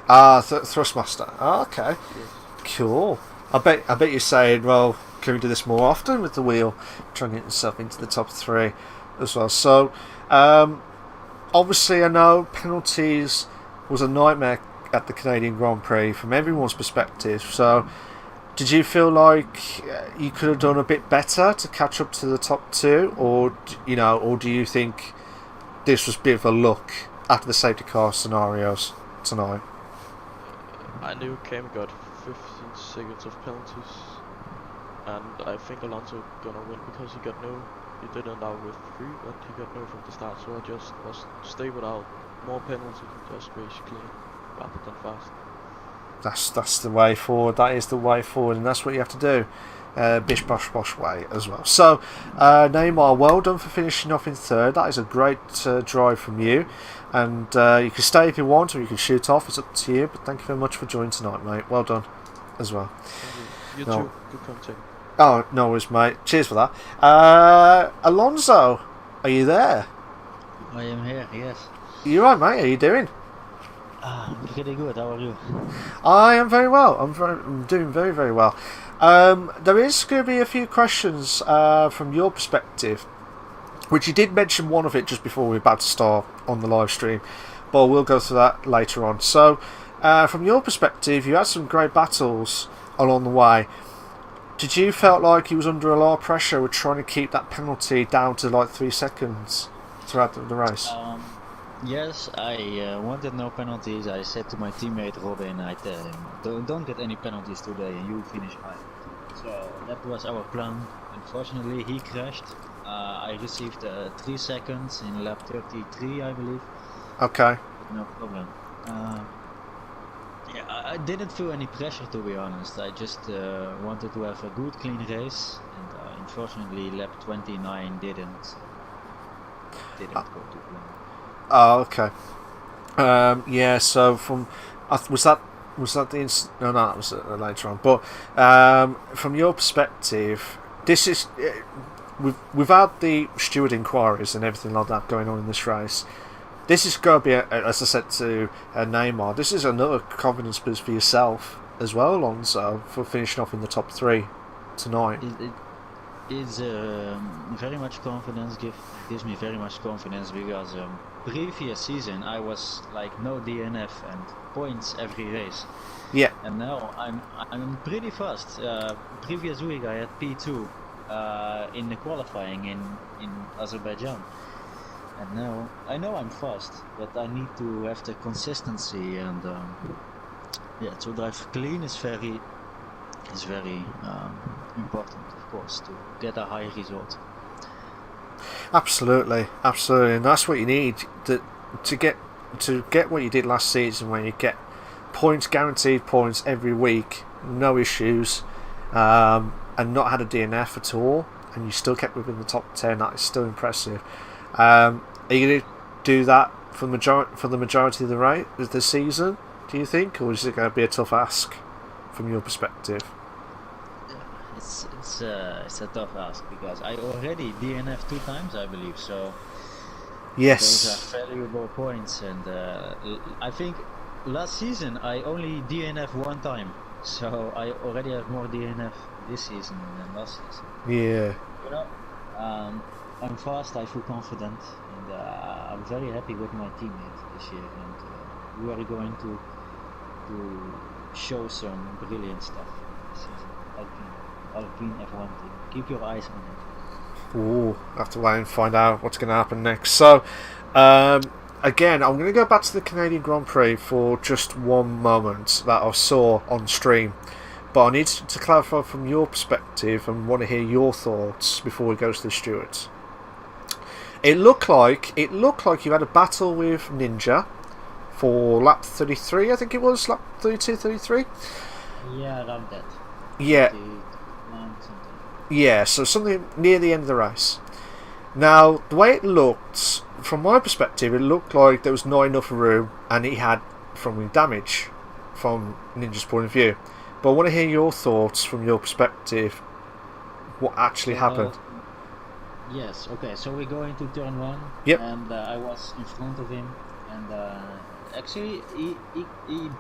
C: S1000.
B: Thrustmaster. Oh, okay.
C: Yes.
B: Cool. I bet you're saying, well, can we do this more often with the wheel? Trying to get yourself into the top 3 as well. So, obviously, I know penalties was a nightmare at the Canadian Grand Prix from everyone's perspective. So, did you feel like you could have done a bit better to catch up to the top 2, or do you think this was a bit of a look after the safety car scenarios tonight?
C: I knew Cam got 15 seconds of penalties, and I think Alonso gonna win because he didn't out with 3, but he got no from the start, so I just was stay without more penalties and just race clean rather than fast.
B: That's the way forward. That is the way forward, and that's what you have to do. Bish bosh bosh way as well. So, Neymar, well done for finishing off in third. That is a great drive from you, and you can stay if you want, or you can shoot off. It's up to you. But thank you very much for joining tonight, mate. Well done as well.
C: You too. Good content.
B: Oh, no worries, mate. Cheers for that. Alonso, are you there?
D: I am here. Yes.
B: You right, mate? How are you doing?
D: I'm pretty good. How are you?
B: I am very well. I'm doing very, very well. There is going to be a few questions from your perspective, which you did mention one of it just before we were about to start on the live stream, but we'll go through that later on. So, from your perspective, you had some great battles along the way. Did you felt like he was under a lot of pressure with trying to keep that penalty down to like 3 seconds throughout the race?
D: Yes, I wanted no penalties. I said to my teammate Robin, I tell him, don't get any penalties today and you finish high. So that was our plan. Unfortunately, he crashed. I received 3 seconds in lap 33, I believe.
B: Okay.
D: No problem. Yeah, I didn't feel any pressure, to be honest. I just wanted to have a good, clean race, and unfortunately, lap 29 didn't go to plan.
B: Oh, okay. Yeah. So was that Was that the no, that was later on. But from your perspective, this is we've had the steward inquiries and everything like that going on in this race. This is going to be, as I said to Neymar, this is another confidence boost for yourself as well, Alonso, for finishing off in the top 3 tonight.
D: It's very much confidence. Gives me very much confidence because previous season I was like no DNF and points every race.
B: Yeah.
D: And now I'm pretty fast. Previous week I had P2 in the qualifying in Azerbaijan. And now I know I'm fast, but I need to have the consistency and to drive clean is very important, of course, to get a high result.
B: Absolutely, and that's what you need to get what you did last season, when you get points, guaranteed points every week, no issues, and not had a DNF at all, and you still kept within the top 10. That is still impressive. Are you going to do that for the majority of the season, do you think, or is it going to be a tough ask from your perspective?
D: It's a tough ask because I already DNF 2 times, I believe. So
B: yes,
D: those are valuable points, and I think last season I only DNF 1 time, so I already have more DNF this season than last season.
B: Yeah.
D: You know, I'm fast. I feel confident, and I'm very happy with my teammate this year, and we are going to show some brilliant stuff this season. Alpine F1 team. Keep your eyes on it.
B: Ooh, have to wait and find out what's going to happen next. So, again, I'm going to go back to the Canadian Grand Prix for just one moment that I saw on stream. But I need to clarify from your perspective and want to hear your thoughts before we go to the stewards. It looked like you had a battle with Ninja for lap 33, I think it was, lap 32, 33?
D: Yeah, around that.
B: Yeah.
D: 31 something.
B: Yeah, so something near the end of the race. Now, the way it looked, from my perspective, it looked like there was not enough room and he had front wing damage from Ninja's point of view. But I want to hear your thoughts from your perspective, what actually happened.
D: Yes, okay, so we go into turn 1,
B: Yep.
D: and I was in front of him, and actually he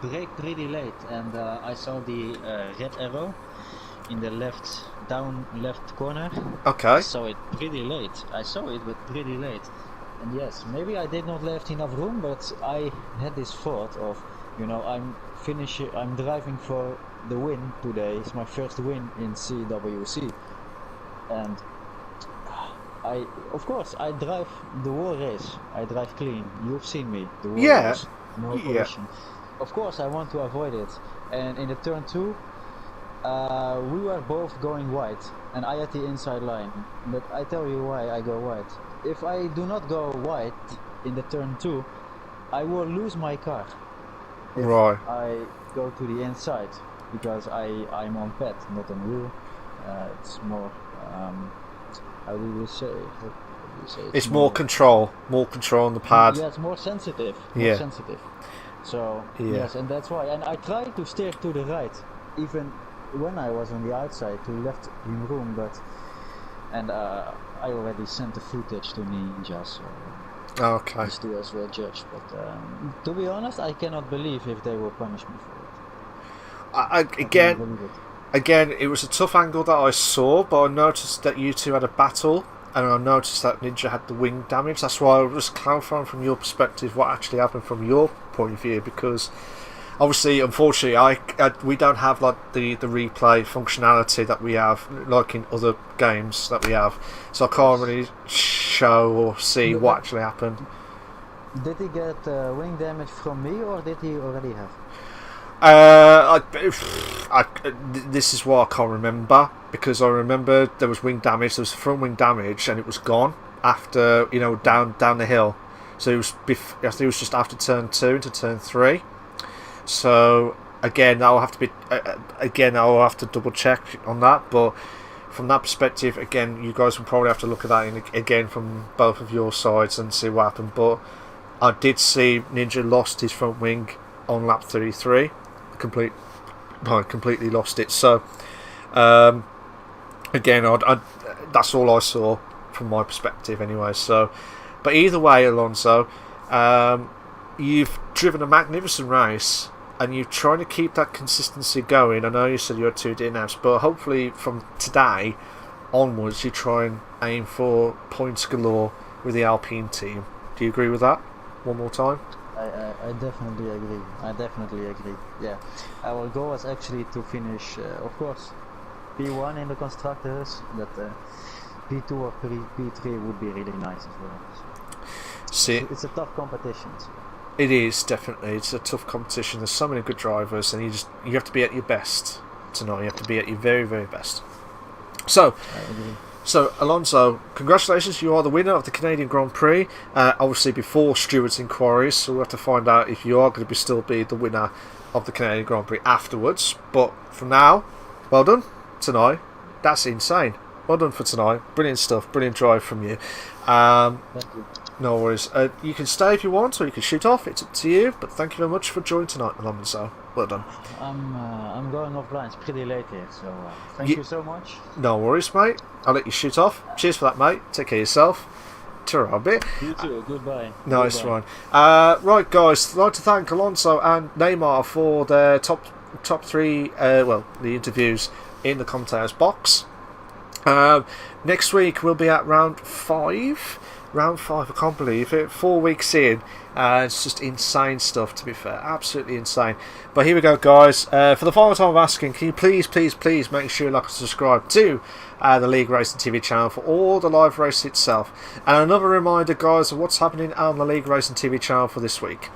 D: braked pretty late, and I saw the red arrow in the left corner.
B: Okay.
D: I saw it pretty late. But pretty late. And yes, maybe I did not left enough room, but I had this thought of, I'm driving for the win today. It's my first win in CWC, and of course I drive the whole race. I drive clean. You've seen me. The whole race, no collision. Of course I want to avoid it. And in the turn 2, we were both going wide, and I had the inside line. But I tell you why I go wide. If I do not go wide in the turn 2, I will lose my car. If
B: Right.
D: I go to the inside, because I'm on pad, not on wheel. It's more. How do you say?
B: It's more control on the pad.
D: Yeah, it's more sensitive. So yes, and that's why. And I try to steer to the right, even when I was on the outside, to left in room. I already sent the footage to Ninja, so
B: Okay.
D: these two as well judge. But to be honest, I cannot believe if they will punish me for it.
B: Again, it was a tough angle that I saw, but I noticed that you two had a battle, and I noticed that Ninja had the wing damage. That's why I was clarifying from your perspective what actually happened from your point of view, because obviously, unfortunately, we don't have like the replay functionality that we have, like in other games that we have, so I can't really show or see what actually happened.
D: Did he get wing damage from me, or did he already have?
B: This is what I can't remember, because I remember there was wing damage, there was front wing damage, and it was gone after, down the hill. So it was I think it was just after turn 2 into turn 3. So again, I'll have to double check on that. But from that perspective, again, you guys will probably have to look at that again from both of your sides and see what happened. But I did see Ninja lost his front wing on lap 33. completely lost it. So again, that's all I saw from my perspective anyway. So, but either way, Alonso, you've driven a magnificent race and you're trying to keep that consistency going. I know you said you had 2 DNFs, but hopefully from today onwards you try and aim for points galore with the Alpine team. Do you agree with that? One more time.
D: I definitely agree. Yeah, our goal was actually to finish, of course, P1 in the constructors, but P2 or P3 would be really nice as well.
B: See,
D: it's a tough competition. So.
B: It is, definitely. It's a tough competition. There's so many good drivers, and you have to be at your best tonight. You have to be at your very, very best. So Alonso, congratulations. You are the winner of the Canadian Grand Prix. Obviously, before Stewart's inquiries, so we'll have to find out if you are going to still be the winner of the Canadian Grand Prix afterwards. But for now, well done tonight. That's insane. Well done for tonight. Brilliant stuff. Brilliant drive from you.
D: Thank you.
B: No worries. You can stay if you want, or you can shoot off. It's up to you. But thank you very much for joining tonight, Alonso. Well done.
D: I'm going offline. It's pretty late here, so thank you so much.
B: No worries, mate. I'll let you shoot off. Cheers for that, mate. Take care of yourself. Ta-ra, bit.
D: You too. Goodbye.
B: Nice
D: Goodbye.
B: one. Right, guys. I'd like to thank Alonso and Neymar for their top 3. The interviews in the commentators box. Next week we'll be at round 5. Round 5, I can't believe it. 4 weeks in. It's just insane stuff, to be fair. Absolutely insane. But here we go, guys. For the final time I'm asking, can you please make sure you like and subscribe to the LeagueRacing TV channel for all the live race itself. And another reminder, guys, of what's happening on the LeagueRacing TV channel for this week.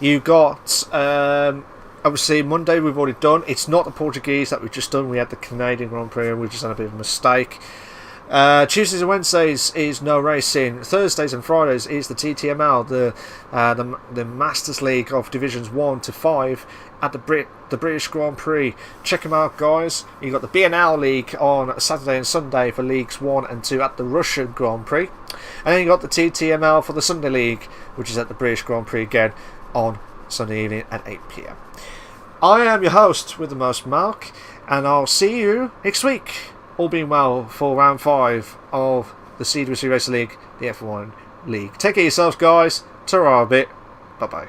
B: You've got... obviously, Monday we've already done. It's not the Portuguese that we've just done. We had the Canadian Grand Prix and we just had a bit of a mistake. Tuesdays and Wednesdays is no racing. Thursdays and Fridays is the TTML, the Masters League of Divisions 1 to 5 at the British Grand Prix. Check them out, guys. You got the BNL League on Saturday and Sunday for Leagues 1 and 2 at the Russian Grand Prix, and then you got the TTML for the Sunday League, which is at the British Grand Prix again on Sunday evening at 8 PM. I am your host with the most, Mark, and I'll see you next week. All being well for round 5 of the CWC Racing League, the F1 League. Take care of yourselves, guys. Ta-ra a bit. Bye-bye.